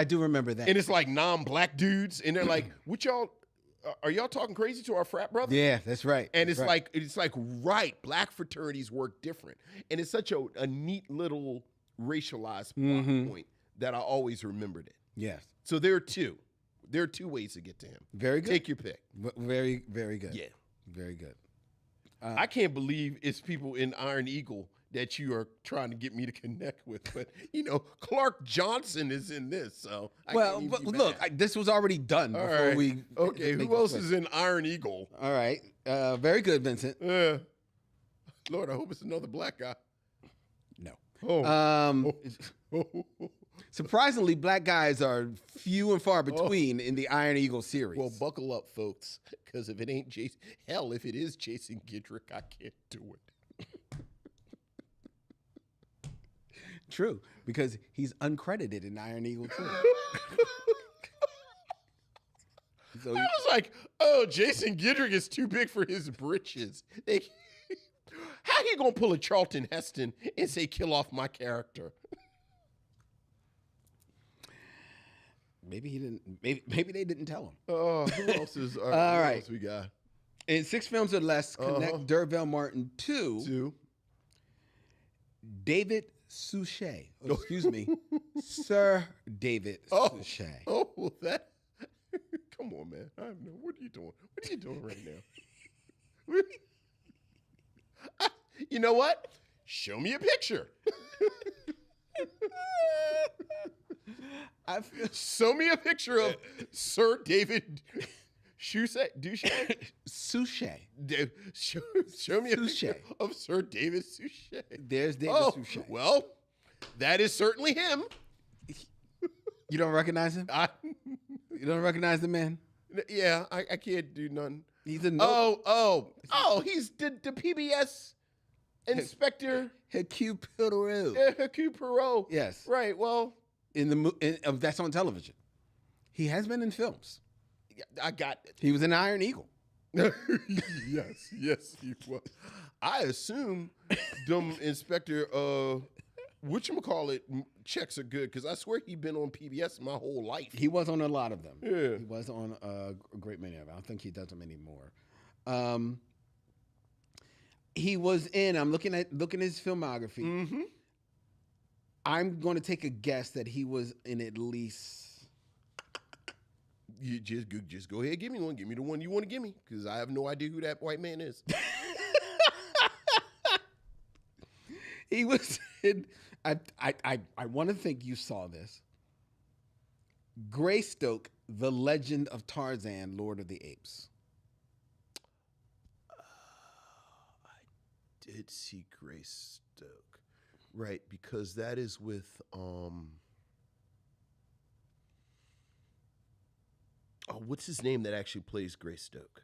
do remember that. And it's like non-black dudes, and they're like, "What y'all? Are y'all talking crazy to our frat brother?" Yeah, that's right. And that's it's like black fraternities work different, and it's such a neat little racialized plot point that I always remembered it. Yes. So there are two ways to get to him. Very good. Take your pick. Very, very good. Yeah. Very good. I can't believe it's people in Iron Eagle that you are trying to get me to connect with. But, Clark Johnson is in this. So look, this was already done before we. Okay, who else is in Iron Eagle? All right. Very good, Vincent. Lord, I hope it's another black guy. No. Surprisingly, black guys are few and far between in the Iron Eagle series. Well, buckle up, folks, because if it ain't Jason, if it is Jason Gidrick, I can't do it. True, because he's uncredited in Iron Eagle too. So I was like, oh, Jason Gidrick is too big for his britches. How he gonna pull a Charlton Heston and say, kill off my character? maybe he didn't. Maybe they didn't tell him. Oh, who else is? All right. Who else we got? In 6 films or less, connect Dervell Martin to Two. David Suchet. Oh, excuse me, Sir David Suchet. Oh, well, that. Come on, man. I don't know. What are you doing? What are you doing right now? You know what? Show me a picture. Show me a picture of Sir David Suchet. Suchet. Show me a picture of Sir David Suchet. There's David Suchet. Well, that is certainly him. You don't recognize him? You don't recognize the man? Yeah, I can't do nothing. He's a he's the PBS inspector. Hercule Poirot. Hercule Poirot. Yes. Right. Well, that's on television. He has been in films. I got it. He was in Iron Eagle. yes, he was. I assume them Inspector whatchamacallit checks are good because I swear he been on PBS my whole life. He was on a lot of them. Yeah. He was on a great many of them. I don't think he does them anymore. He was in, I'm looking at his filmography. Mm-hmm. I'm going to take a guess that he was in at least... You just go ahead, give me one. Give me the one you want to give me because I have no idea who that white man is. He was in... I want to think you saw this. Greystoke, The Legend of Tarzan, Lord of the Apes. I did see Greystoke. Right, because that is with what's his name that actually plays Greystoke?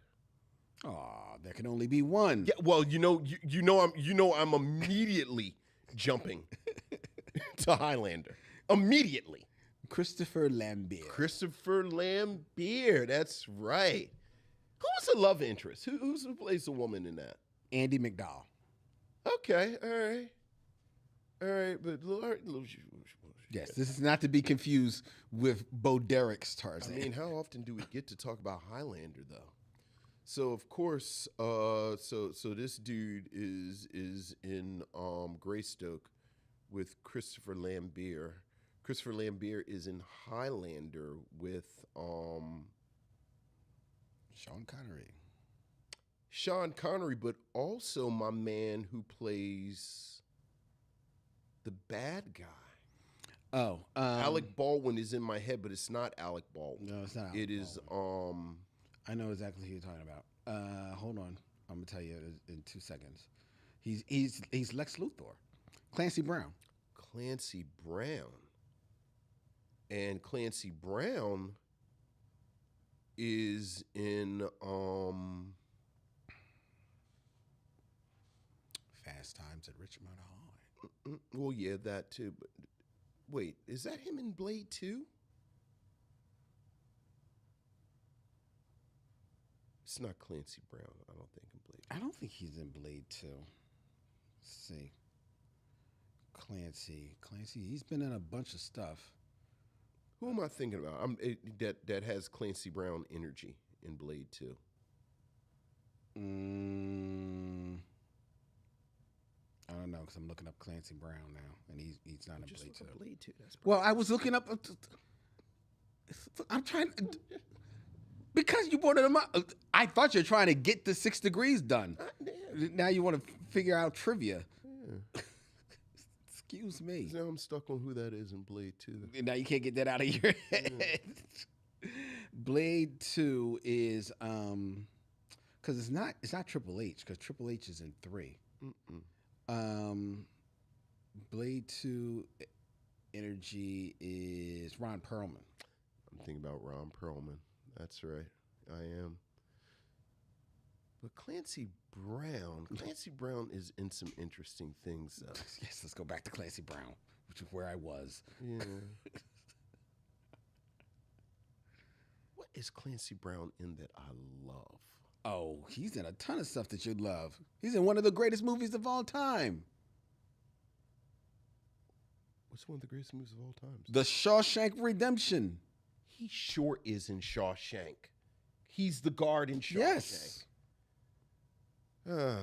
There can only be one. Yeah, well, I'm immediately jumping to Highlander. Immediately. Christopher Lambert. Christopher Lambert, that's right. Who's the love interest? Who plays the woman in that? Andy McDowell. Okay, all right, but yes, this is not to be confused with Bo Derek's Tarzan. I mean, how often do we get to talk about Highlander though? So of course, so this dude is in Greystoke with Christopher Lambert. Christopher Lambert is in Highlander with Sean Connery, but also my man who plays the bad guy. Alec Baldwin is in my head, but it's not Alec Baldwin. No, it's not. It is. I know exactly who you're talking about. Hold on, I'm gonna tell you in 2 seconds. He's Lex Luthor, Clancy Brown. Clancy Brown. And Clancy Brown is in Fast Times at Ridgemont High. Well, yeah, that too. But wait, is that him in Blade 2? It's not Clancy Brown, I don't think, in Blade 2. I don't think he's in Blade 2. Let's see. Clancy, he's been in a bunch of stuff. Who am I thinking about? That has Clancy Brown energy in Blade 2. I don't know because I'm looking up Clancy Brown now, and he's not in Blade 2. Blade 2. Well, I was looking up. I'm trying because you brought it up. I thought you were trying to get the 6 degrees done. Now you want to figure out trivia. Yeah. Excuse me. Now I'm stuck on who that is in Blade 2. Now you can't get that out of your head. Blade 2 is because it's not Triple H because Triple H is in 3. Blade 2 energy is Ron Perlman. I'm thinking about Ron Perlman. That's right. I am. But Clancy Brown is in some interesting things, though. Yes, let's go back to Clancy Brown, which is where I was. Yeah. What is Clancy Brown in that I love? Oh, he's in a ton of stuff that you'd love. He's in one of the greatest movies of all time. What's one of the greatest movies of all time? The Shawshank Redemption. He sure is in Shawshank. He's the guard in Shawshank. Yes. All right.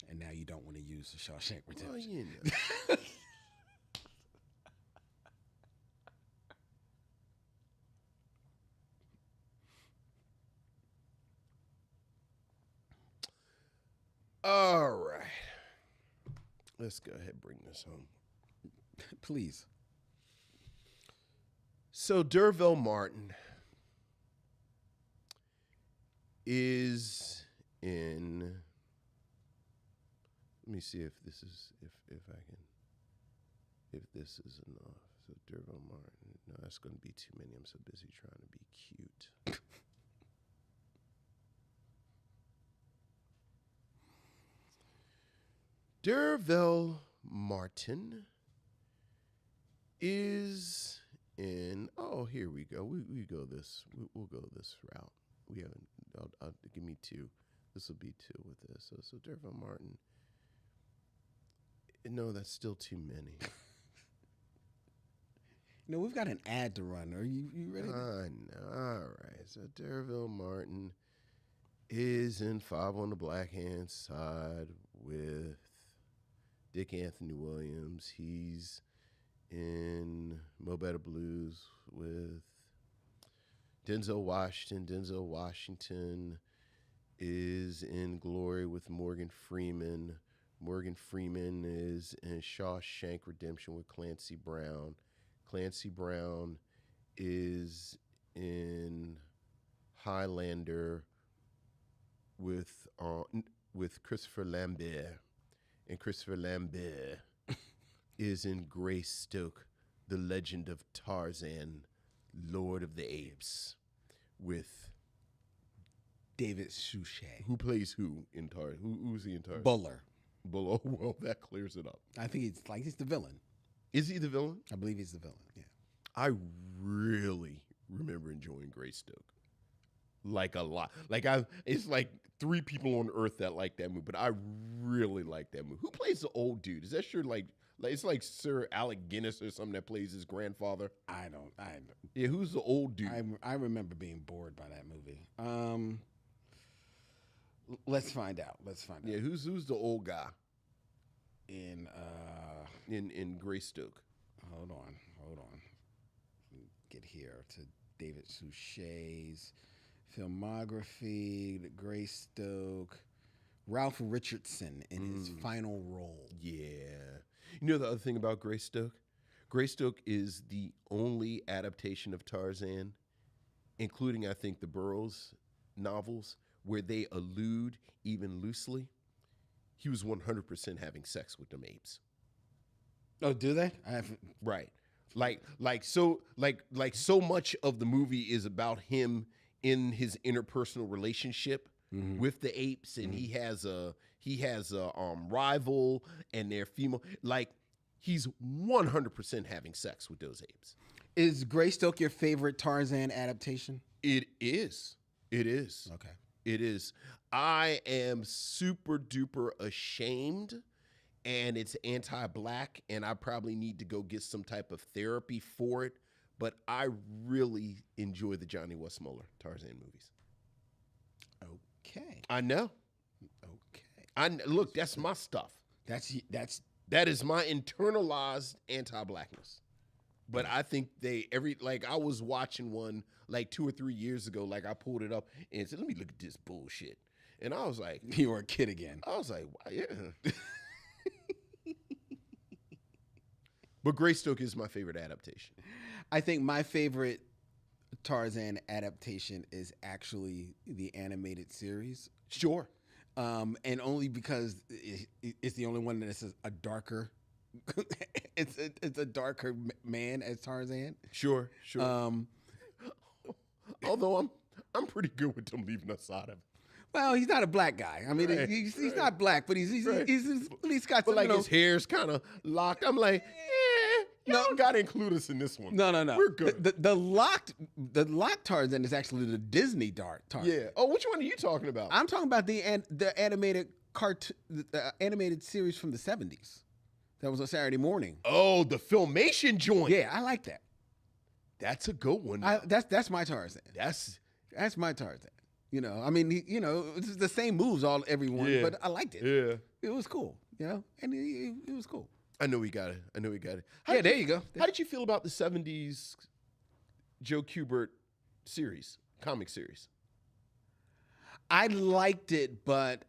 And now you don't want to use the Shawshank Redemption. Well, you know. All right. Let's go ahead and bring this home. Please. So D'Urville Martin is in. Let me see if this is if this is enough. So D'Urville Martin. No, that's going to be too many. I'm so busy trying to be cute. D'Urville Martin is in. Oh, here we go. We go this. We'll go this route. We haven't. I'll give me two. This will be two with this. So D'Urville Martin. No, that's still too many. No, we've got an ad to run. Are you ready? I know. All right. So D'Urville Martin is in Five on the Black Hand Side with Dick Anthony Williams. He's in Mo Better Blues with Denzel Washington. Denzel Washington is in Glory with Morgan Freeman. Morgan Freeman is in Shawshank Redemption with Clancy Brown. Clancy Brown is in Highlander with Christopher Lambert. And Christopher Lambert is in Greystoke, The Legend of Tarzan, Lord of the Apes, with David Suchet. who plays who in Tarzan? Who's he in Tarzan? Buller. Buller. Oh, well, that clears it up. I think he's the villain. Is he the villain? I believe he's the villain. Yeah. I really remember enjoying Greystoke. Like a lot. It's like 3 people on earth that like that movie, but I really like that movie. Who plays the old dude? Is that sure like it's like Sir Alec Guinness or something that plays his grandfather? I don't. Yeah, who's the old dude? I remember being bored by that movie. Let's find out. Yeah, who's the old guy In Greystoke? hold on. Get here to David Suchet's filmography. The Greystoke. Ralph Richardson in his final role. Yeah. You know the other thing about Greystoke? Greystoke is the only adaptation of Tarzan, including, I think, the Burroughs novels, where they allude, even loosely, he was 100% having sex with them apes. Oh, do they? I haven't. Right. So much of the movie is about him in his interpersonal relationship with the apes, and he has a rival, and they're female. Like, he's 100% having sex with those apes. Is Greystoke your favorite Tarzan adaptation? It is. Okay. It is. I am super duper ashamed, and it's anti-black, and I probably need to go get some type of therapy for it. But I really enjoy the Johnny Westmuller Tarzan movies. Okay. I know. Okay. Look, that's my stuff. That is my internalized anti-blackness. But I think I was watching one like 2 or 3 years ago. Like, I pulled it up and said, "Let me look at this bullshit." And I was like, you were a kid again. I was like, wow, yeah. But Greystoke is my favorite adaptation. I think my favorite Tarzan adaptation is actually the animated series. Sure. And only because it's the only one that is a darker it's a darker man as Tarzan. Sure. Although I'm pretty good with them leaving us out of it. Well, he's not a black guy. I mean, Right, he's not black, but he's got But some, like his hair's kind of locked. I'm like, you don't got to include us in this one. No. We're good. The locked Tarzan is actually the Disney Tarzan. Yeah. Oh, which one are you talking about? I'm talking about the animated animated series from the 70s. That was on Saturday morning. Oh, the Filmation joint. Yeah, I like that. That's a good one. That's my Tarzan. That's my Tarzan. You know, I mean, it's the same moves everyone, Yeah. but I liked it. yeah. It was cool, and it was cool. I know we got it. Yeah, there you go. How did you feel about the 70s Joe Kubert comic series? I liked it, but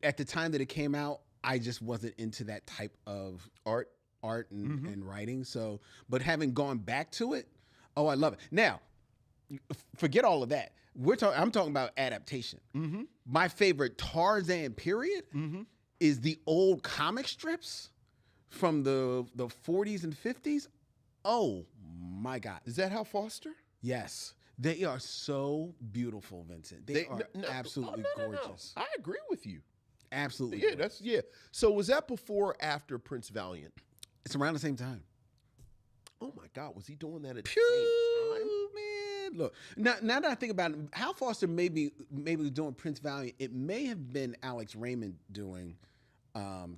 at the time that it came out, I just wasn't into that type of art and writing. So, but having gone back to it, I love it. Now, forget all of that. I'm talking about adaptation. Mm-hmm. My favorite Tarzan period is the old comic strips from the 40s and 50s. Oh my God. Is that Hal Foster? Yes. They are so beautiful, Vincent. They are absolutely gorgeous. I agree with you. Absolutely. Yeah, gorgeous. So was that before or after Prince Valiant? It's around the same time. Oh my God, was he doing that at the same time? Man, look. Now that I think about it, Hal Foster maybe was doing Prince Valiant. It may have been Alex Raymond doing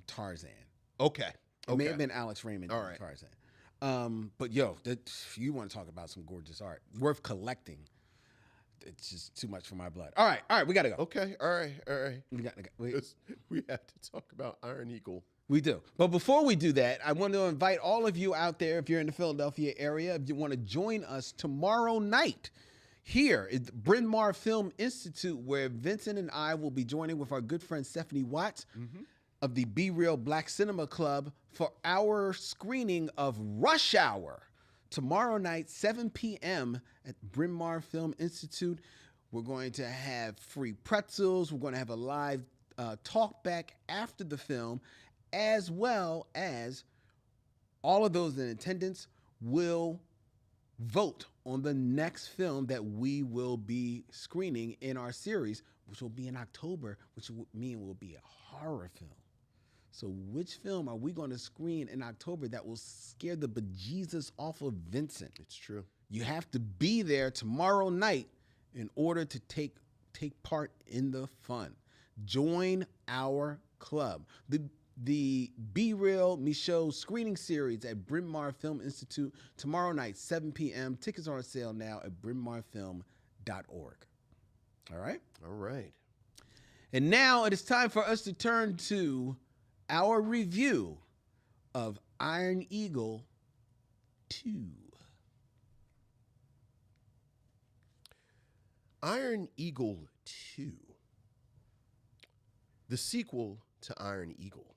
Tarzan. Okay. It may have been Alex Raymond doing right. Tarzan. But you want to talk about some gorgeous art, worth collecting. It's just too much for my blood. All right, we got to go. Okay, all right. We got to go. We have to talk about Iron Eagle. We do. But before we do that, I want to invite all of you out there, if you're in the Philadelphia area, if you want to join us tomorrow night here at the Bryn Mawr Film Institute, where Vincent and I will be joining with our good friend Stephanie Watts of the Be Real Black Cinema Club for our screening of Rush Hour. Tomorrow night, 7 p.m. at Bryn Mawr Film Institute. We're going to have free pretzels. We're going to have a live talk back after the film, as well as all of those in attendance will vote on the next film that we will be screening in our series, which will be in October, which will mean will be a horror film. So which film are we going to screen in October that will scare the bejesus off of Vincent? It's true. You have to be there tomorrow night in order to take part in the fun. Join our club. The Be Real Micheaux screening series at Bryn Mawr Film Institute tomorrow night, 7 p.m. Tickets are on sale now at brynmarfilm.org. All right? All right. And now it is time for us to turn to our review of Iron Eagle 2. Iron Eagle 2. The sequel to Iron Eagle.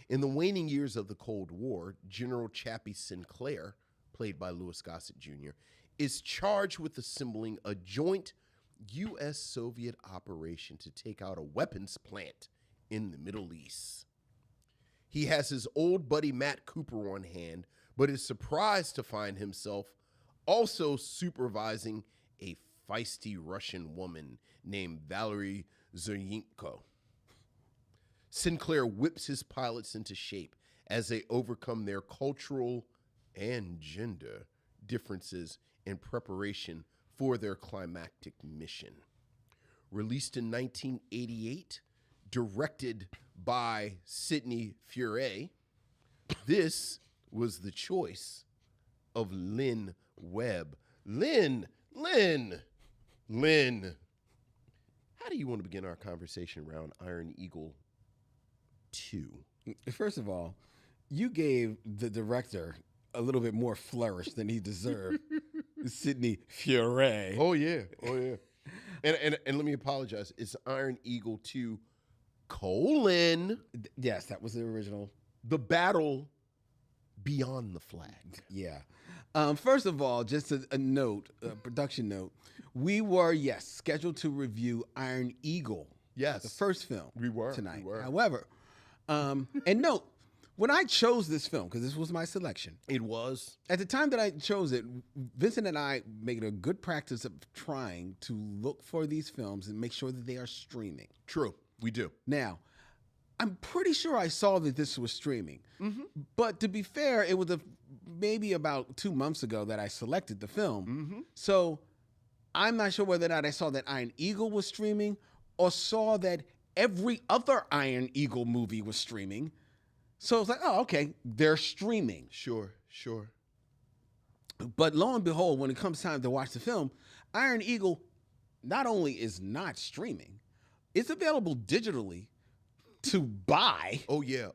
In the waning years of the Cold War, General Chappie Sinclair, played by Louis Gossett Jr., is charged with assembling a joint U.S.-Soviet operation to take out a weapons plant in the Middle East. He has his old buddy Matt Cooper on hand, but is surprised to find himself also supervising a feisty Russian woman named Valerie Zhuryenko. Sinclair whips his pilots into shape as they overcome their cultural and gender differences in preparation for their climactic mission. Released in 1988, directed by Sidney Furet, this was the choice of Lynn Webb. Lynn, how do you want to begin our conversation around Iron Eagle 2? First of all, you gave the director a little bit more flourish than he deserved. Sidney Furet. Oh yeah. And let me apologize. It's Iron Eagle 2 : Yes, that was the original. The Battle Beyond the Flag. Yeah. First of all, just a note, a production note. We were, scheduled to review Iron Eagle. Yes. The first film. We were. Tonight. We were. However, and note, when I chose this film, because this was my selection, It was. at the time that I chose it, Vincent and I made a good practice of trying to look for these films and make sure that they are streaming. True. We do. Now, I'm pretty sure I saw that this was streaming. But to be fair, it was maybe about 2 months ago that I selected the film. So I'm not sure whether or not I saw that Iron Eagle was streaming or saw that every other Iron Eagle movie was streaming. So it's like, oh, okay, they're streaming. Sure. But lo and behold, when it comes time to watch the film, Iron Eagle not only is not streaming, it's available digitally to buy. Oh yeah.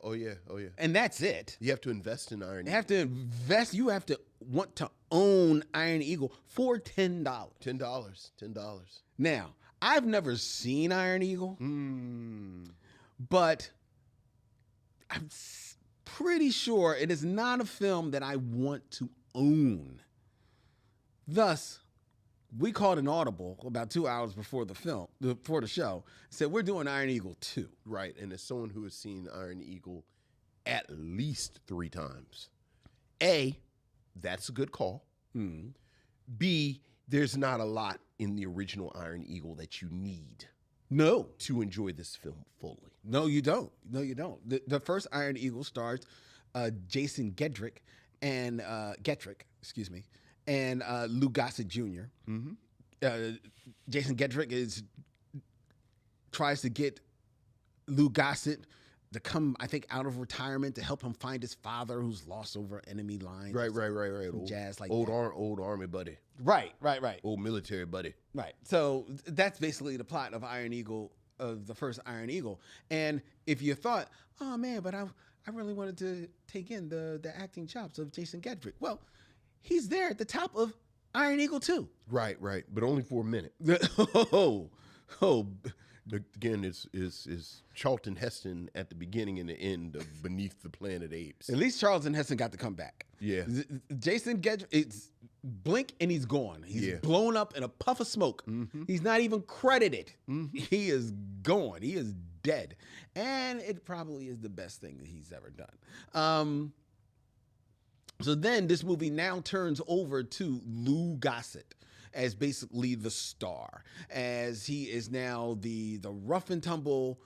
And that's it. You have to invest in Iron You have to invest. You have to want to own Iron Eagle for $10. $10. Now, I've never seen Iron Eagle, but I'm pretty sure it is not a film that I want to own. Thus, we called an audible about 2 hours before the show, said we're doing Iron Eagle 2. Right. And as someone who has seen Iron Eagle at least 3 times, A, that's a good call. B, there's not a lot in the original Iron Eagle that you need No. to enjoy this film fully. No, you don't. The first Iron Eagle stars Jason Gedrick and Lou Gossett Jr. Jason Gedrick tries to get Lou Gossett to come, I think, out of retirement to help him find his father who's lost over enemy lines. Right. Jazz like old that. old army buddy. Right. Old military buddy. Right. So that's basically the plot of Iron Eagle, of the first Iron Eagle. And if you thought, oh man, but I really wanted to take in the acting chops of Jason Gedrick. Well, he's there at the top of Iron Eagle 2. Right. But only for a minute. Again, is Charlton Heston at the beginning and the end of Beneath the Planet Apes. At least Charlton Heston got to come back. Yeah. Jason Gedrick, it's blink and he's gone. He's blown up in a puff of smoke. He's not even credited. He is gone. He is dead. And it probably is the best thing that he's ever done. So then this movie now turns over to Lou Gossett as basically the star, as he is now the rough and tumble,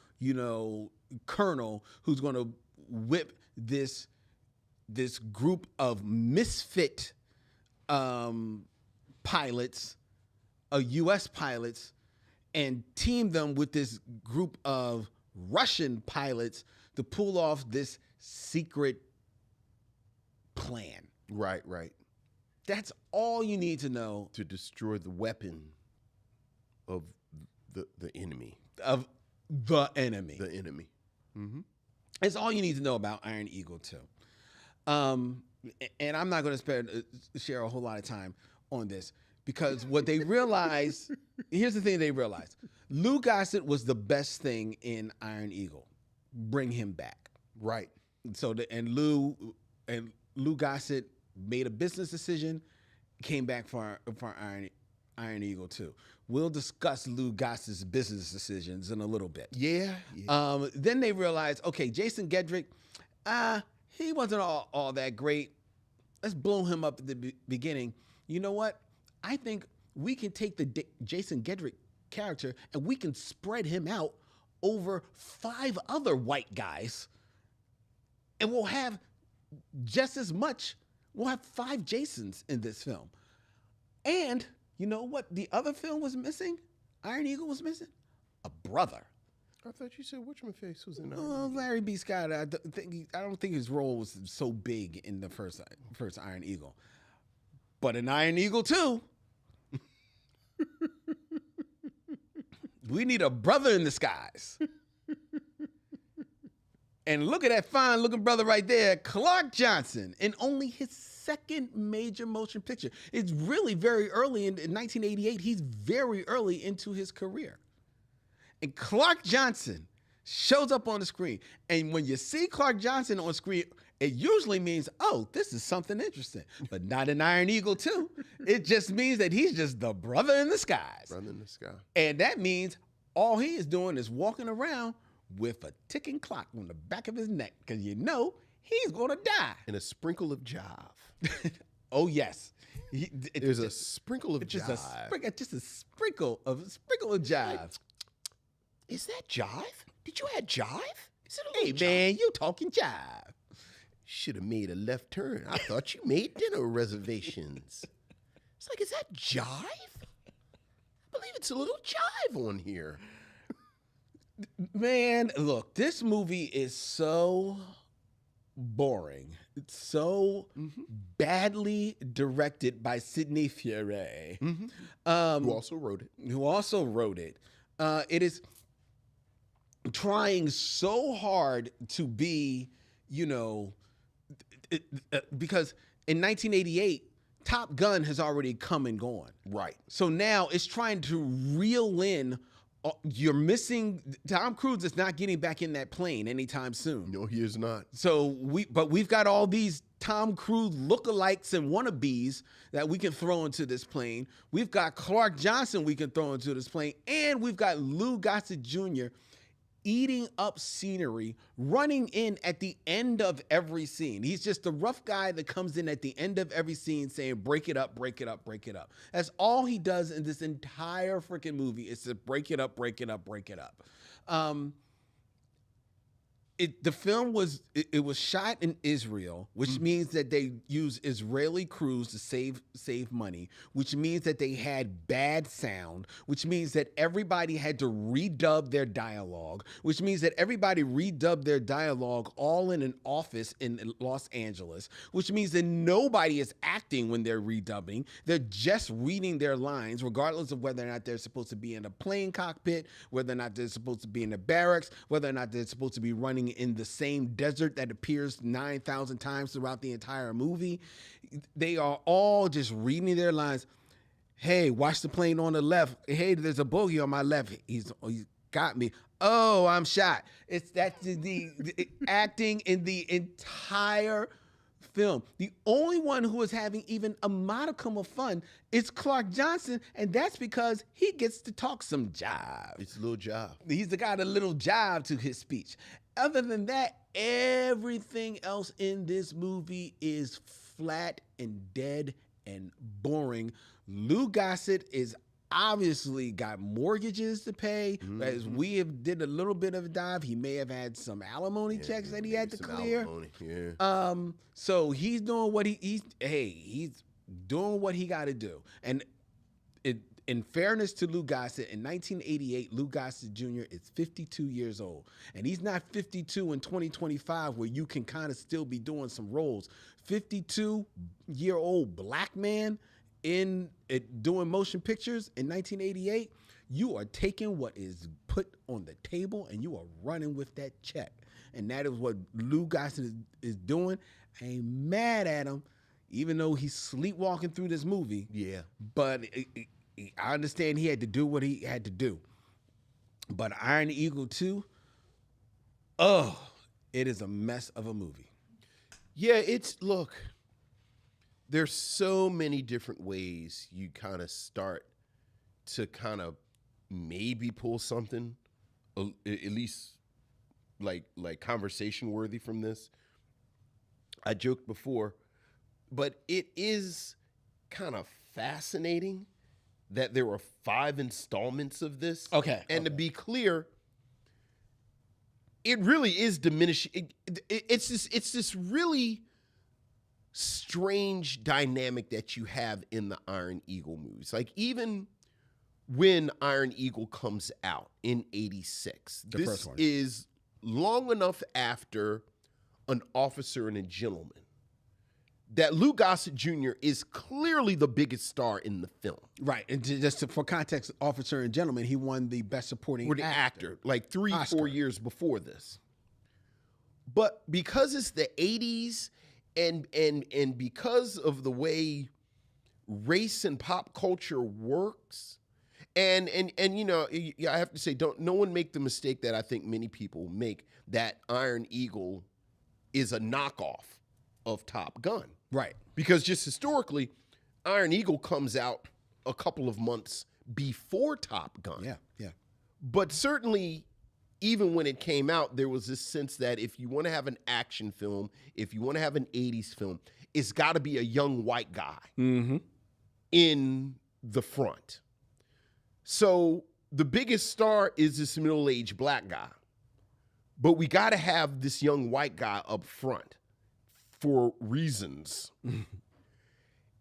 colonel who's going to whip this group of misfit pilots, U.S. pilots, and team them with this group of Russian pilots to pull off this secret plan. Right. That's all you need to know. To destroy the weapon of the enemy. Of the enemy. The enemy. That's all you need to know about Iron Eagle 2. And I'm not going to share a whole lot of time on this, because what they realized, here's the thing they realized. Lou Gossett was the best thing in Iron Eagle. Bring him back. Right. So Lou Gossett made a business decision, came back for Iron Eagle 2. We'll discuss Lou Gossett's business decisions in a little bit. Yeah. Then they realized, okay, Jason Gedrick, he wasn't all that great. Let's blow him up at the beginning. You know what? I think we can take the Jason Gedrick character and we can spread him out over 5 other white guys, and we'll have just as much. We'll have 5 Jasons in this film. And you know what the other film was missing? Iron Eagle was missing? A brother. I thought you said Whatchamacallit was in there. Larry B. Scott, I don't think his role was so big in the first Iron Eagle. But in Iron Eagle 2, we need a brother in disguise. And look at that fine-looking brother right there, Clark Johnson, in only his second major motion picture. It's really very early in 1988. He's very early into his career. And Clark Johnson shows up on the screen. And when you see Clark Johnson on screen, it usually means, oh, this is something interesting. But not in Iron Eagle 2. It just means that he's just the brother in the skies. Brother in the sky. And that means all he is doing is walking around with a ticking clock on the back of his neck, because he's gonna die. And a sprinkle of jive. Oh yes, There's a sprinkle of jive. Just a sprinkle of jive. Is that jive? Did you add jive? Is it a Hey little man, you talking jive? Should have made a left turn. I thought you made dinner reservations. It's like, is that jive? I believe it's a little jive on here. Man, look, this movie is so boring. It's so badly directed by Sidney Furet, Who also wrote it. It is trying so hard to be, because in 1988, Top Gun has already come and gone. Right. So now it's trying to reel in. You're missing Tom Cruise is not getting back in that plane anytime soon. No, he is not. So we've got all these Tom Cruise lookalikes and wannabes that we can throw into this plane. We've got Clark Johnson we can throw into this plane, and we've got Lou Gossett Jr. eating up scenery, running in at the end of every scene. He's just the rough guy that comes in at the end of every scene saying, break it up, break it up, break it up. That's all he does in this entire freaking movie is to break it up, break it up, break it up. The film was shot in Israel, which means that they use Israeli crews to save money, which means that they had bad sound, which means that everybody had to redub their dialogue, which means that everybody redubbed their dialogue all in an office in Los Angeles, which means that nobody is acting when they're redubbing. They're just reading their lines, regardless of whether or not they're supposed to be in a plane cockpit, whether or not they're supposed to be in the barracks, whether or not they're supposed to be running in the same desert that appears 9,000 times throughout the entire movie. They are all just reading their lines. Hey, watch the plane on the left. Hey, there's a bogey on my left. He's got me. Oh, I'm shot. It's the acting in the entire film. The only one who is having even a modicum of fun is Clark Johnson, and that's because he gets to talk some jive. It's a little jive. He's got a little jive to his speech. Other than that, everything else in this movie is flat and dead and boring. Lou Gossett is obviously got mortgages to pay. As we have did a little bit of a dive, he may have had some alimony checks that he had to clear. Alimony, So he's doing what he's doing what he got to do. And in fairness to Lou Gossett, in 1988, Lou Gossett Jr. is 52 years old. And he's not 52 in 2025 where you can kind of still be doing some roles. 52-year-old black man doing motion pictures in 1988, you are taking what is put on the table and you are running with that check. And that is what Lou Gossett is doing. I ain't mad at him, even though he's sleepwalking through this movie. Yeah. But I understand he had to do what he had to do. But Iron Eagle 2, it is a mess of a movie. Yeah, look, there's so many different ways you kind of start to kind of maybe pull something, at least like conversation worthy from this. I joked before, but it is kind of fascinating that there were 5 installments of this. Okay. And to be clear, it really is diminishing. It's this really strange dynamic that you have in the Iron Eagle movies. Like, even when Iron Eagle comes out in 86, this is long enough after An Officer and a Gentleman that Lou Gossett Jr. is clearly the biggest star in the film. Right. And for context, Officer and Gentleman, he won the Best Supporting Actor. Like 3-4 years before this. But because it's the 80s and because of the way race and pop culture works, and you know, I have to say, no one make the mistake that I think many people make, that Iron Eagle is a knockoff of Top Gun. Right. Because just historically, Iron Eagle comes out a couple of months before Top Gun. Yeah. But certainly, even when it came out, there was this sense that if you want to have an action film, if you want to have an 80s film, it's got to be a young white guy in the front. So the biggest star is this middle-aged black guy. But we got to have this young white guy up front for reasons.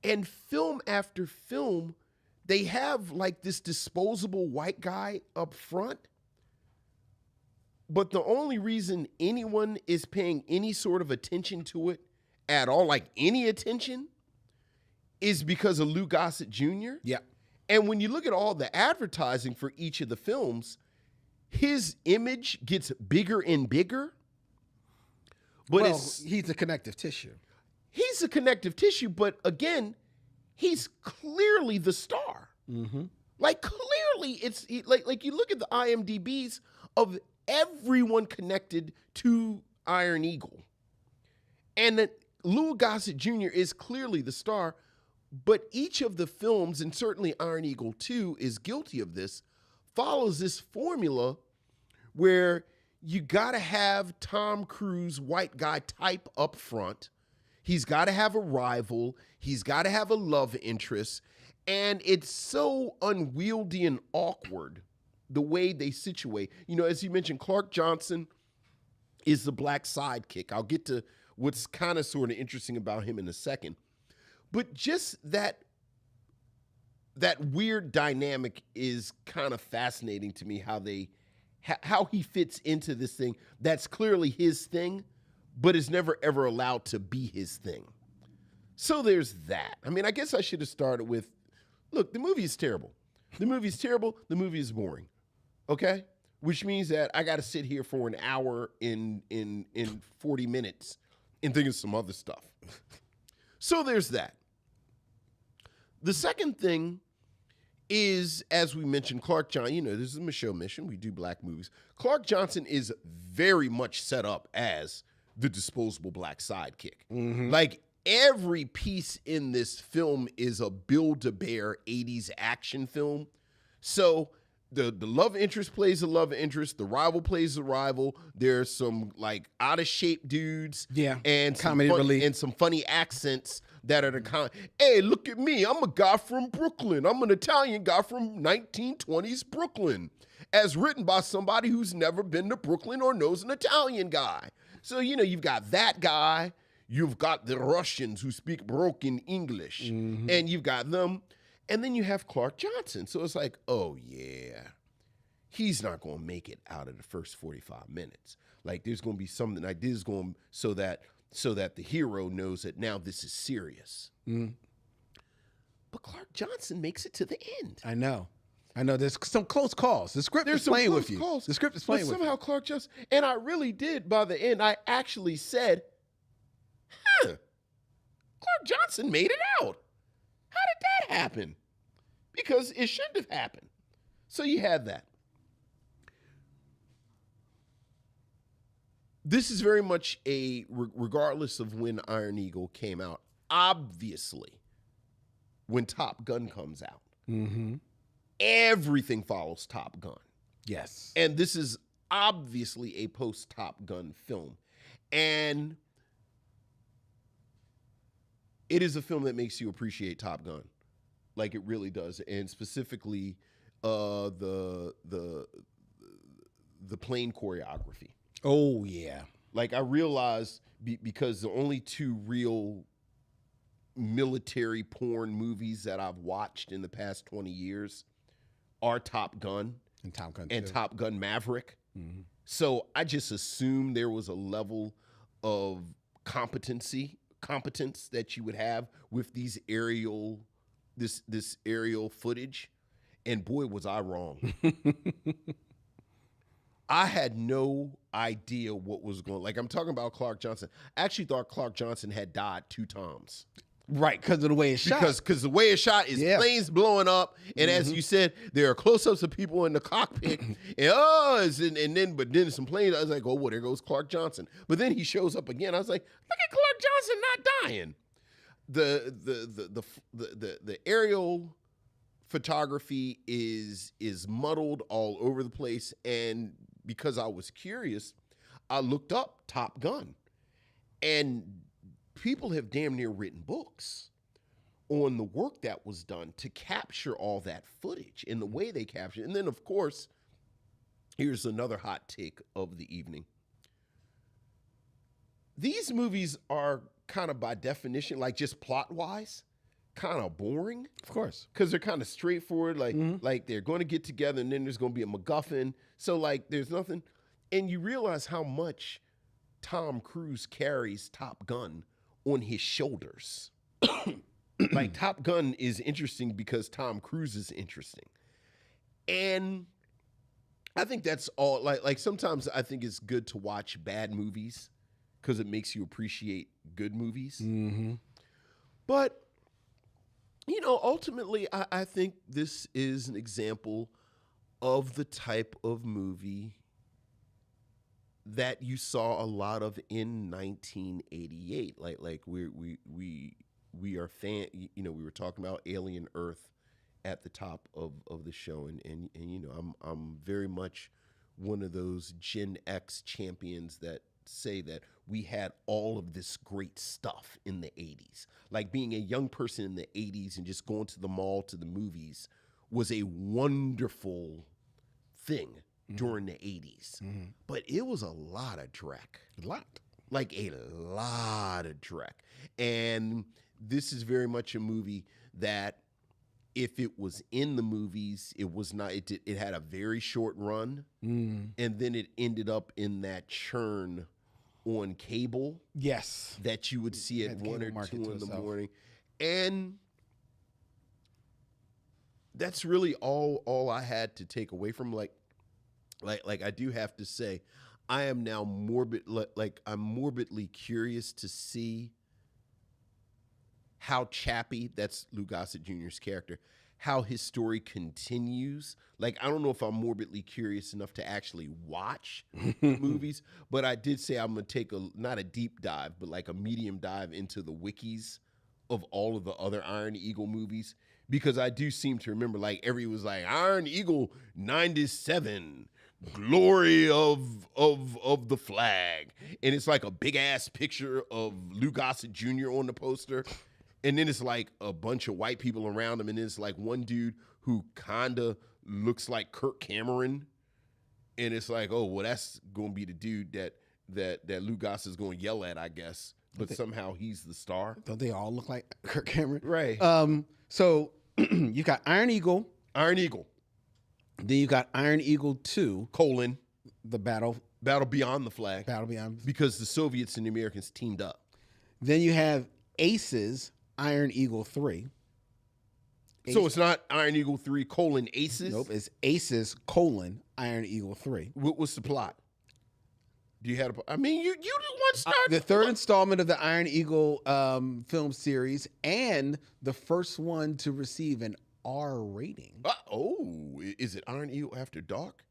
And film after film, they have like this disposable white guy up front. But the only reason anyone is paying any sort of attention to it at all, like any attention, is because of Lou Gossett Jr. Yeah. And when you look at all the advertising for each of the films, his image gets bigger and bigger. But he's a connective tissue. He's a connective tissue, but again, he's clearly the star. Like clearly, it's like you look at the IMDb's of everyone connected to Iron Eagle, and that Lou Gossett Jr. is clearly the star. But each of the films, and certainly Iron Eagle 2 is guilty of this, follows this formula where you got to have Tom Cruise white guy type up front. He's got to have a rival. He's got to have a love interest. And it's so unwieldy and awkward the way they situate. You know, as you mentioned, Clark Johnson is the black sidekick. I'll get to what's kind of sort of interesting about him in a second. But just that weird dynamic is kind of fascinating to me, how he fits into this thing that's clearly his thing, but is never ever allowed to be his thing. So there's that. I mean, I guess I should have started with, look, the movie is terrible. The movie's terrible. The movie is boring. Okay? Which means that I got to sit here for an hour in 40 minutes and think of some other stuff. So there's that. The second thing is, as we mentioned, Clark Johnson, you know, this is Micheaux Mission. We do black movies. Clark Johnson is very much set up as the disposable black sidekick. Like, every piece in this film is a Build-A-Bear 80s action film. So the love interest plays a love interest. The rival plays a rival. There's some, like, out-of-shape dudes. Yeah, and comedy relief. And some funny accents that are the hey, look at me. I'm a guy from Brooklyn. I'm an Italian guy from 1920s Brooklyn, as written by somebody who's never been to Brooklyn or knows an Italian guy. So, you know, you've got that guy. You've got the Russians who speak broken English, and you've got them. And then you have Clark Johnson. So it's like, oh, yeah, he's not going to make it out of the first 45 minutes. Like, there's going to be something like this going so that the hero knows that now this is serious. But Clark Johnson makes it to the end. I know. There's some close calls. The script is playing with you. The script is playing with you. But somehow Clark Johnson, and I really did by the end, I actually said, Clark Johnson made it out. How did that happen? Because it shouldn't have happened. So you had that. This is very much regardless of when Iron Eagle came out, obviously, when Top Gun comes out, everything follows Top Gun. Yes. And this is obviously a post-Top Gun film. And it is a film that makes you appreciate Top Gun. Like, it really does. And specifically, the plane choreography. Oh, yeah. Like, I realized because the only two real military porn movies that I've watched in the past 20 years are Top Gun and Top Gun and 2. Top Gun Maverick. So I just assumed there was a level of competence that you would have with these this aerial footage. And boy, was I wrong. I had no idea what was going on. Like, I'm talking about Clark Johnson. I actually thought Clark Johnson had died 2 times. Right, because of the way it's shot. Because the way it's shot is planes blowing up, and as you said, there are close-ups of people in the cockpit, and then some planes. I was like, oh, well, there goes Clark Johnson. But then he shows up again. I was like, look at Clark Johnson not dying. The aerial photography is muddled all over the place, and because I was curious, I looked up Top Gun, and people have damn near written books on the work that was done to capture all that footage and the way they captured it. And then, of course, here's another hot take of the evening. These movies are kind of by definition, like just plot-wise, kind of boring. Of course. Because they're kind of straightforward, like they're going to get together and then there's going to be a MacGuffin. So like there's nothing. And you realize how much Tom Cruise carries Top Gun on his shoulders. Like Top Gun is interesting because Tom Cruise is interesting. And I think that's all. Like sometimes I think it's good to watch bad movies because it makes you appreciate good movies. Mm-hmm. But, you know, ultimately, I think this is an example of the type of movie that you saw a lot of in 1988. Like we are fan. You know, we were talking about Alien Earth at the top of the show, and you know, I'm very much one of those Gen X champions that say that we had all of this great stuff in the 80s. Like being a young person in the 80s and just going to the mall to the movies was a wonderful thing during the 80s. Mm-hmm. But it was a lot of dreck. A lot. Like a lot of dreck. And this is very much a movie that if it was in the movies, it was not. It had a very short run, and then it ended up in that churn on cable. Yes, that you would see at 1 or 2 in the morning, and that's really all I had to take away from like I do have to say, I am now I'm morbidly curious to see how Chappie, that's Lou Gossett Jr.'s character, how his story continues. Like, I don't know if I'm morbidly curious enough to actually watch movies, but I did say I'm going to take not a deep dive, but like a medium dive into the wikis of all of the other Iron Eagle movies, because I do seem to remember, like, was like, Iron Eagle 97, glory of the flag. And it's like a big-ass picture of Lou Gossett Jr. on the poster. And then it's like a bunch of white people around him, and then it's like one dude who kind of looks like Kirk Cameron, and it's like, oh, well, that's going to be the dude that Lou Goss is going to yell at, I guess. But somehow he's the star. Don't they all look like Kirk Cameron? Right. So you got Iron Eagle. Iron Eagle. Then you got Iron Eagle 2. The Battle Beyond the Flag. Battle Beyond. Because the Soviets and the Americans teamed up. Then you have Aces. Iron Eagle 3. So it's not Iron Eagle 3 : Aces? Nope, it's Aces : Iron Eagle 3. What was the plot? Do you have I mean, you didn't want to start. The third installment of the Iron Eagle film series, and the first one to receive an R rating. Is it Iron Eagle After Dark?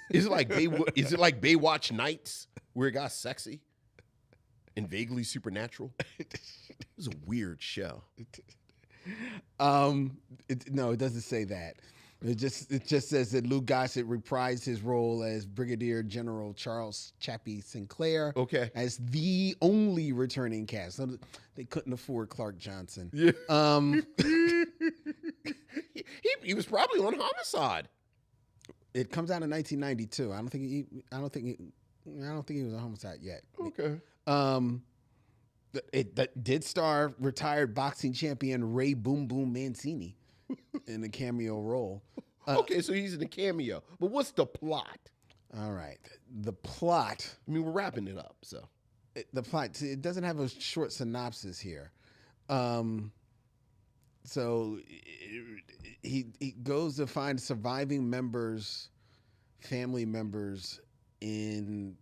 Is it like Baywatch Nights, where it got sexy and vaguely supernatural? It was a weird show. No, it doesn't say that. It just says that Lou Gossett reprised his role as Brigadier General Charles Chappie Sinclair. Okay. As the only returning cast. So they couldn't afford Clark Johnson. Yeah. He was probably on Homicide. It comes out in 1992. I don't think he was on Homicide yet. Okay. That did star retired boxing champion Ray Boom Boom Mancini in a cameo role. Okay, so he's in a cameo. But what's the plot? All right. The plot. I mean, we're wrapping it up, so. The plot, it doesn't have a short synopsis here. So he goes to find surviving family members in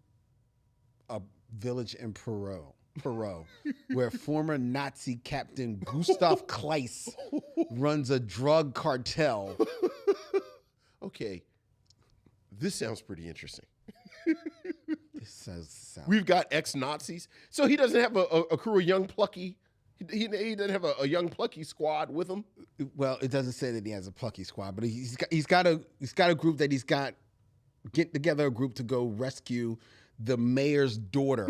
a village in Perot, where former Nazi Captain Gustav Kleiss runs a drug cartel. Okay, this sounds pretty interesting. Sounds. We've got ex-Nazis, so he doesn't have a crew of young plucky. He doesn't have a young plucky squad with him. Well, it doesn't say that he has a plucky squad, but he's got a group that he's got get together a group to go rescue the mayor's daughter.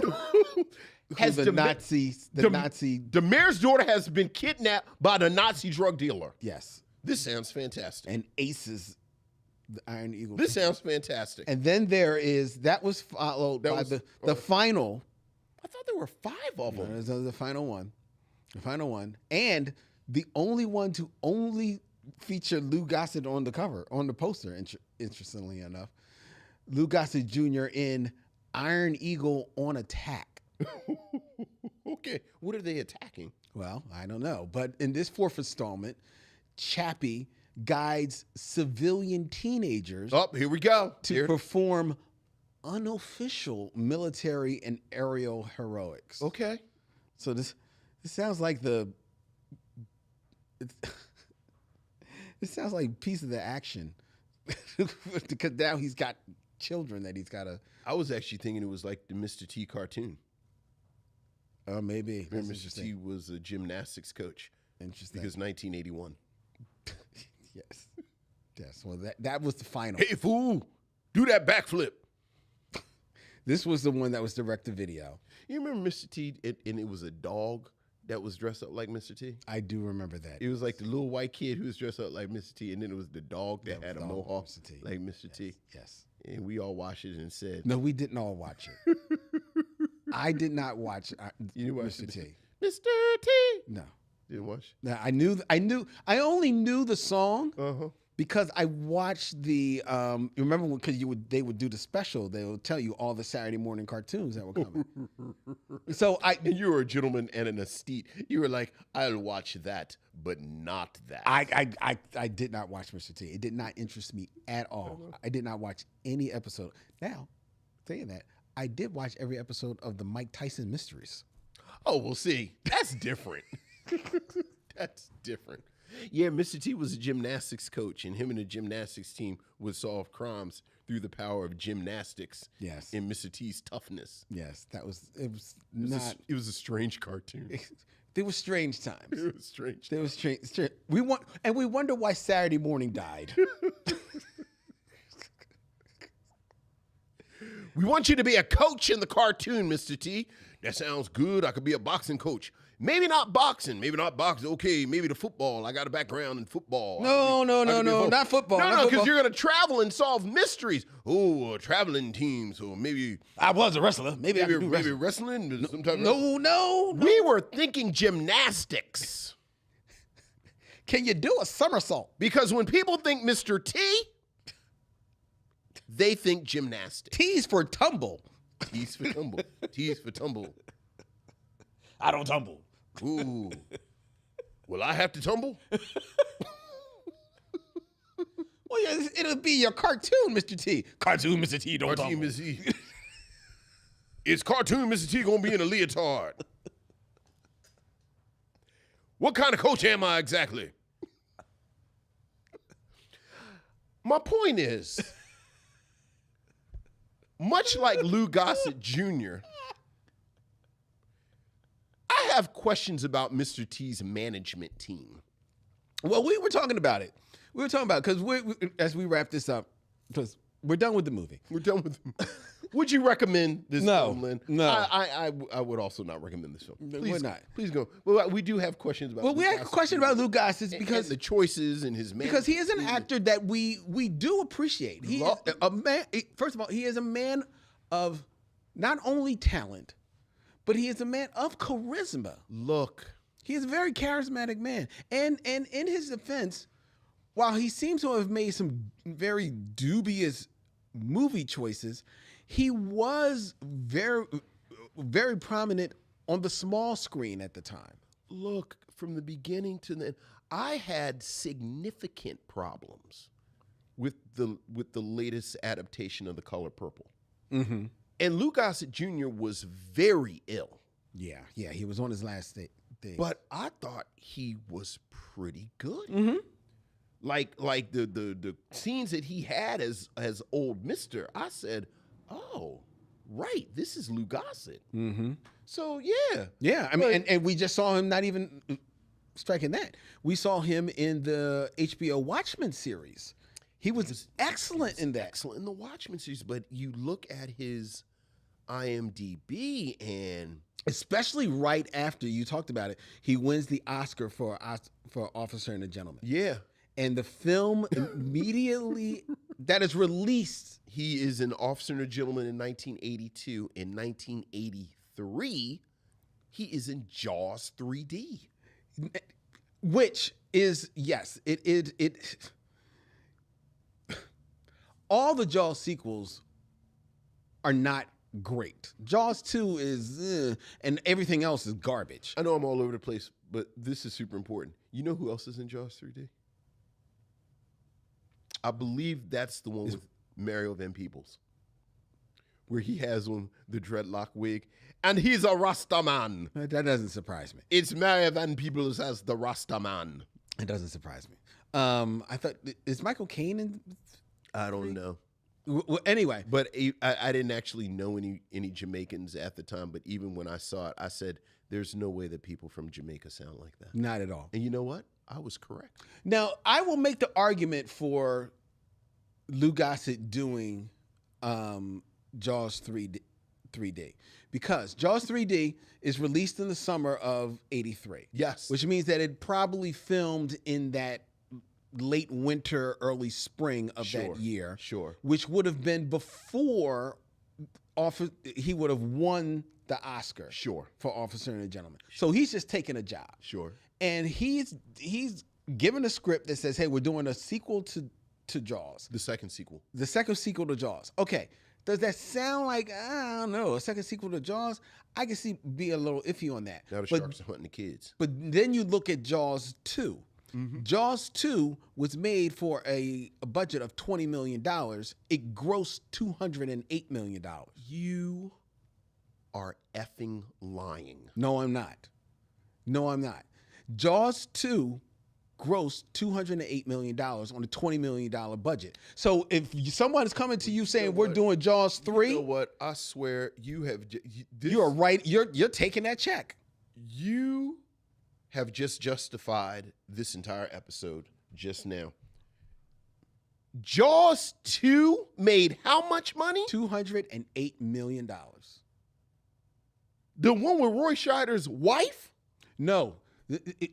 Has the Nazi. The mayor's daughter has been kidnapped by the Nazi drug dealer. Yes. This sounds fantastic. And aces the Iron Eagle. This sounds fantastic. And then that was followed by the final. I thought there were 5 of them. No, there's the final one. The final one. And the only one to only feature Lou Gossett on the cover, on the poster, interestingly enough. Lou Gossett Jr. in Iron Eagle on attack. Okay. What are they attacking? Well, I don't know. But in this 4th installment, Chappie guides civilian teenagers here we go. to perform unofficial military and aerial heroics. Okay. So this sounds like it sounds like piece of the action. Because now he's got children that he's got to. I was actually thinking it was like the Mr. T cartoon. Maybe. Mr. T was a gymnastics coach. Interesting. Because 1981. Yes. Yes. Well, that was the final. Hey, fool, do that backflip. This was the one that was direct to video. You remember Mr. T, and it was a dog that was dressed up like Mr. T? I do remember that. It was like the little white kid who was dressed up like Mr. T, and then it was the dog that had a mohawk like Mr. T. Yes. And we all watched it and said... No, we didn't all watch it. I did not watch Mr. T. Mr. T! No. Didn't watch? No, I only knew the song because I watched the, you remember because they would do the special, they would tell you all the Saturday morning cartoons that were coming. And you were a gentleman and an esthete. You were like, I'll watch that, but not that. I did not watch Mr. T. It did not interest me at all. I did not watch any episode. Now, saying that, I did watch every episode of the Mike Tyson Mysteries. Oh, well, see, that's different. That's different. Yeah, Mr. T was a gymnastics coach, and him and the gymnastics team would solve crimes through the power of gymnastics. Yes. And Mr. T's toughness. Yes, it was a strange cartoon. There were strange times. It was strange. There was strange. We wonder why Saturday Morning died. We want you to be a coach in the cartoon, Mr. T. That sounds good. I could be a boxing coach. Maybe not boxing. Okay, maybe the football. I got a background in football. No, not football. No, because you're going to travel and solve mysteries. Oh, traveling teams. So maybe. I was a wrestler. Maybe wrestling. No. We were thinking gymnastics. Can you do a somersault? Because when people think Mr. T, they think gymnastics. T's for tumble. T's for tumble. T's for tumble. I don't tumble. Ooh. Will I have to tumble? Well, yeah, it'll be your cartoon, Mr. T. Cartoon, Mr. T, don't tumble. Mr. T. Is cartoon Mr. T gonna be in a leotard? What kind of coach am I exactly? My point is, much like Lou Gossett Jr., I have questions about Mr. T's management team. Well, we were talking about it. We were talking about because as we wrap this up, because we're done with the movie. We're done with the movie. Would you recommend this film, Lynn? No. I would also not recommend this film. Please, we're not. Please go. Well, we do have questions about. Well, we have a question about Lou Gossett because and the choices and his management. Because he is an actor that we do appreciate. He is a man. First of all, he is a man of not only talent, but he is a man of charisma. Look, he is a very charismatic man. And in his defense, while he seems to have made some very dubious movie choices, he was very, very prominent on the small screen at the time. Look, from the beginning to the end, I had significant problems with the latest adaptation of The Color Purple. Mm-hmm. And Lou Gossett Jr. was very ill. Yeah, he was on his last day. But I thought he was pretty good. Mm-hmm. Like the scenes that he had as old Mister, I said, oh, right, this is Lou Gossett. Mm-hmm. So yeah. Yeah, I mean, and we just saw him not even striking that. We saw him in the HBO Watchmen series. He was excellent in that. Excellent in the Watchmen series, but you look at his IMDb and especially right after you talked about it, he wins the Oscar for Officer and a Gentleman. yeah, And the film immediately that is released. he is an Officer and a Gentleman in 1982. In 1983, he is in Jaws 3D. Which is, yes, it all the Jaws sequels are not great. Jaws 2 is, and everything else is garbage. I know I'm all over the place, but this is super important. You know who else is in Jaws 3D? I believe that's the one with Mario Van Peebles, where he has on the dreadlock wig, and he's a Rastaman. That doesn't surprise me. It's Mario Van Peebles as the Rastaman. It doesn't surprise me. I thought, is Michael Caine in? I don't know. Well, anyway. But I didn't actually know any Jamaicans at the time, but even when I saw it, I said, there's no way that people from Jamaica sound like that. Not at all. And you know what? I was correct. Now, I will make the argument for Lou Gossett doing Jaws 3D because Jaws 3D is released in the summer of '83. Yes. Which means that it probably filmed in that late winter, early spring of that year. Sure. Which would have been before he would have won the Oscar. Sure. For Officer and a Gentleman. So he's just taking a job. Sure. And he's given a script that says, hey, we're doing a sequel to Jaws. The second sequel. The second sequel to Jaws. Okay. Does that sound like, I don't know, a second sequel to Jaws? I can be a little iffy on that. Now the sharks are hunting the kids. But then you look at Jaws 2. Mm-hmm. Jaws 2 was made for a budget of $20 million. It grossed $208 million. You are effing lying. No, I'm not. No, I'm not. Jaws 2 grossed $208 million on a $20 million budget. So if someone is coming to you saying we're doing Jaws 3, you know what? I swear you have. You are right. You're taking that check. You have just justified this entire episode just now. Jaws 2 made how much money? $208 million. The one with Roy Scheider's wife? No.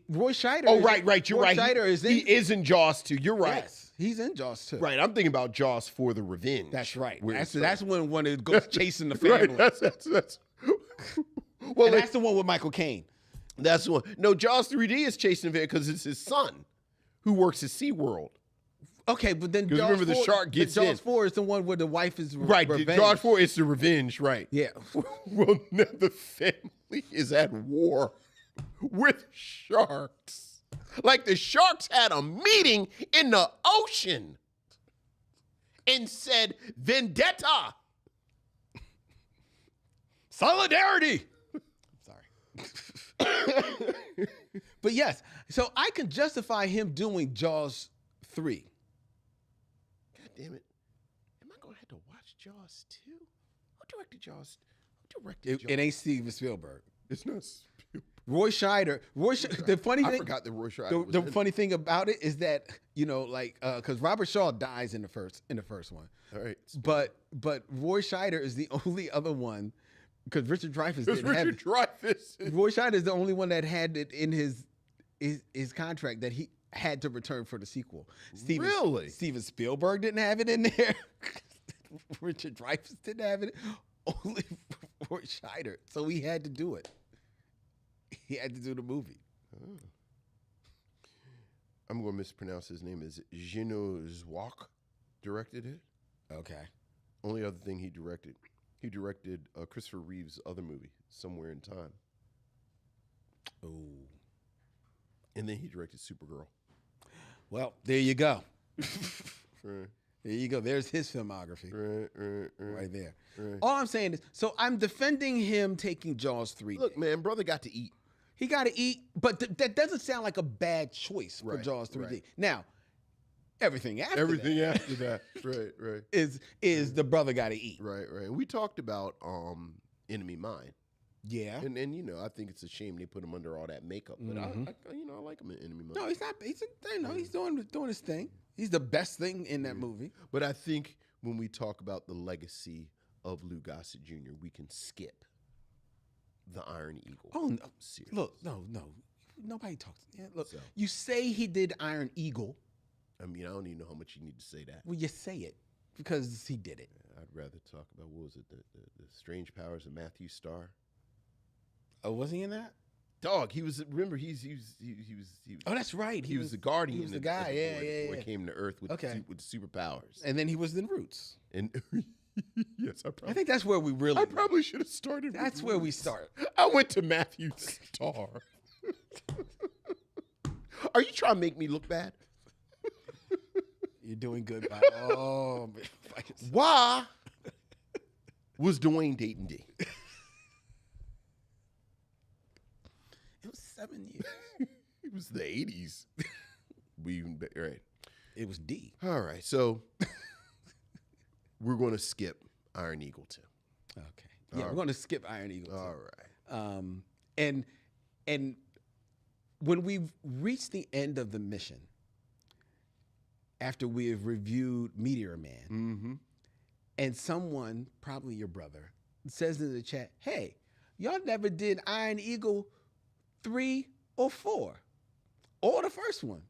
Roy Scheider. Oh, right. You're right. He is in Jaws 2. You're right. Yes, he's in Jaws 2. Right. I'm thinking about Jaws for the Revenge. That's right. That's when it goes chasing the family. Right. That's well, that's the one with Michael Caine. That's the one. No, Jaws 3D is chasing the family because it's his son who works at SeaWorld. Okay, but then Jaws remember 4, the shark gets Jaws in. Jaws 4 is the one where the wife is right. Revenge. Jaws 4 is the revenge, right? Yeah. Well, now the family is at war with sharks. Like the sharks had a meeting in the ocean and said, vendetta. Solidarity. Sorry. But yes, so I can justify him doing Jaws 3. God damn it. Am I going to have to watch Jaws 2? Who directed Jaws? Jaws? It ain't Steven Spielberg. It's not Spielberg. Roy Scheider. The funny thing. I forgot that Roy Scheider. The funny thing about it is that because Robert Shaw dies in the first one. All right. But Roy Scheider is the only other one because Richard Dreyfuss didn't have it. Roy Scheider is the only one that had it in his contract that he had to return for the sequel. Really? Steven Spielberg didn't have it in there. Richard Dreyfuss didn't have it. Only Roy Scheider. So he had to do it. He had to do the movie. Oh. I'm going to mispronounce his name. Is it Gino Zwak directed it? Okay. Only other thing he directed Christopher Reeve's other movie, Somewhere in Time. Oh. And then he directed Supergirl. Well, there you go. Right. There you go. There's his filmography. Right there. Right. All I'm saying is, so I'm defending him taking Jaws 3. Look, man, brother got to eat. He got to eat, but that doesn't sound like a bad choice for Jaws 3D. Right. Now, everything after that right. is the brother got to eat. Right. We talked about Enemy Mine. Yeah. And I think it's a shame they put him under all that makeup. But I like him in Enemy Mine. No, he's not. He's doing his thing. He's the best thing in that movie. But I think when we talk about the legacy of Lou Gossett Jr., we can skip the Iron Eagle. Oh, no. series. Look, no. Nobody talks. Yeah, look, So. you say he did Iron Eagle. I mean, I don't even know how much you need to say that. Well, you say it because he did it. I'd rather talk about, what was it, the Strange Powers of Matthew Starr. Oh, was he in that? Dog, he was. Remember, he was. Oh, that's right. He was the guardian. He was the of guy. Yeah. Yeah. Came to Earth with with superpowers. And then he was in Roots. And yes, I think that's where we really. I probably should have started. That's where we start. I went to Matthew Starr. Are you trying to make me look bad? You're doing good. Oh, why was Dwayne dating D? It was 7 years. It was the 80s. Right. It was D. All right, so we're going to skip Iron Eagle 2. Okay. Yeah, we're going to skip Iron Eagle 2. All right. And when we've reached the end of the mission, after we have reviewed Meteor Man, and someone, probably your brother, says in the chat, hey, y'all never did Iron Eagle 3 or 4, or the first one.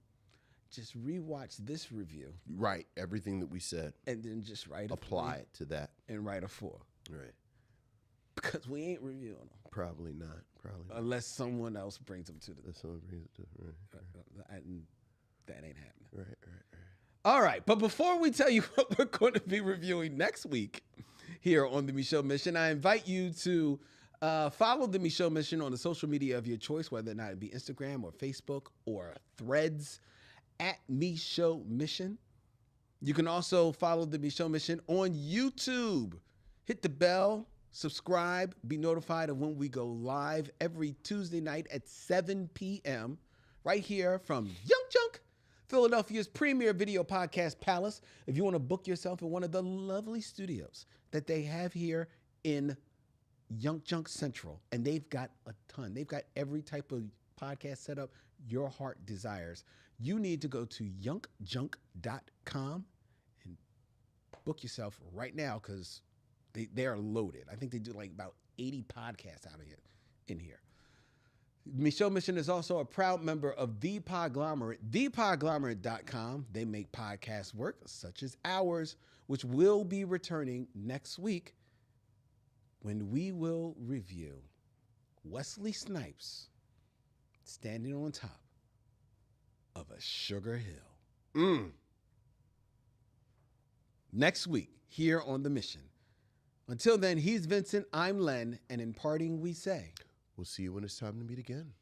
Just rewatch this review. Right, everything that we said. And then just apply it to that. And write a 4. Right. Because we ain't reviewing them. Probably not. Unless someone else brings them to the... Someone brings it to... Right. That ain't happening. Right. All right, but before we tell you what we're going to be reviewing next week here on the Micheaux Mission, I invite you to follow the Micheaux Mission on the social media of your choice, whether or not it be Instagram or Facebook or Threads, at Micheaux Mission. You can also follow the Micheaux Mission on YouTube. Hit the bell, subscribe, be notified of when we go live every Tuesday night at 7 p.m. right here from Young Junk, Philadelphia's premier video podcast palace. If you want to book yourself in one of the lovely studios that they have here in Young Junk Central, and they've got a ton. They've got every type of podcast setup your heart desires. You need to go to youngjunk.com and book yourself right now because they are loaded. I think they do like about 80 podcasts out of it in here. Micheaux Mission is also a proud member of The Podglomerate, thepodglomerate.com. They make podcast work such as ours, which will be returning next week when we will review Wesley Snipes standing on top of a sugar hill. Next week, here on The Mission. Until then, he's Vincent, I'm Len, and in parting we say... We'll see you when it's time to meet again.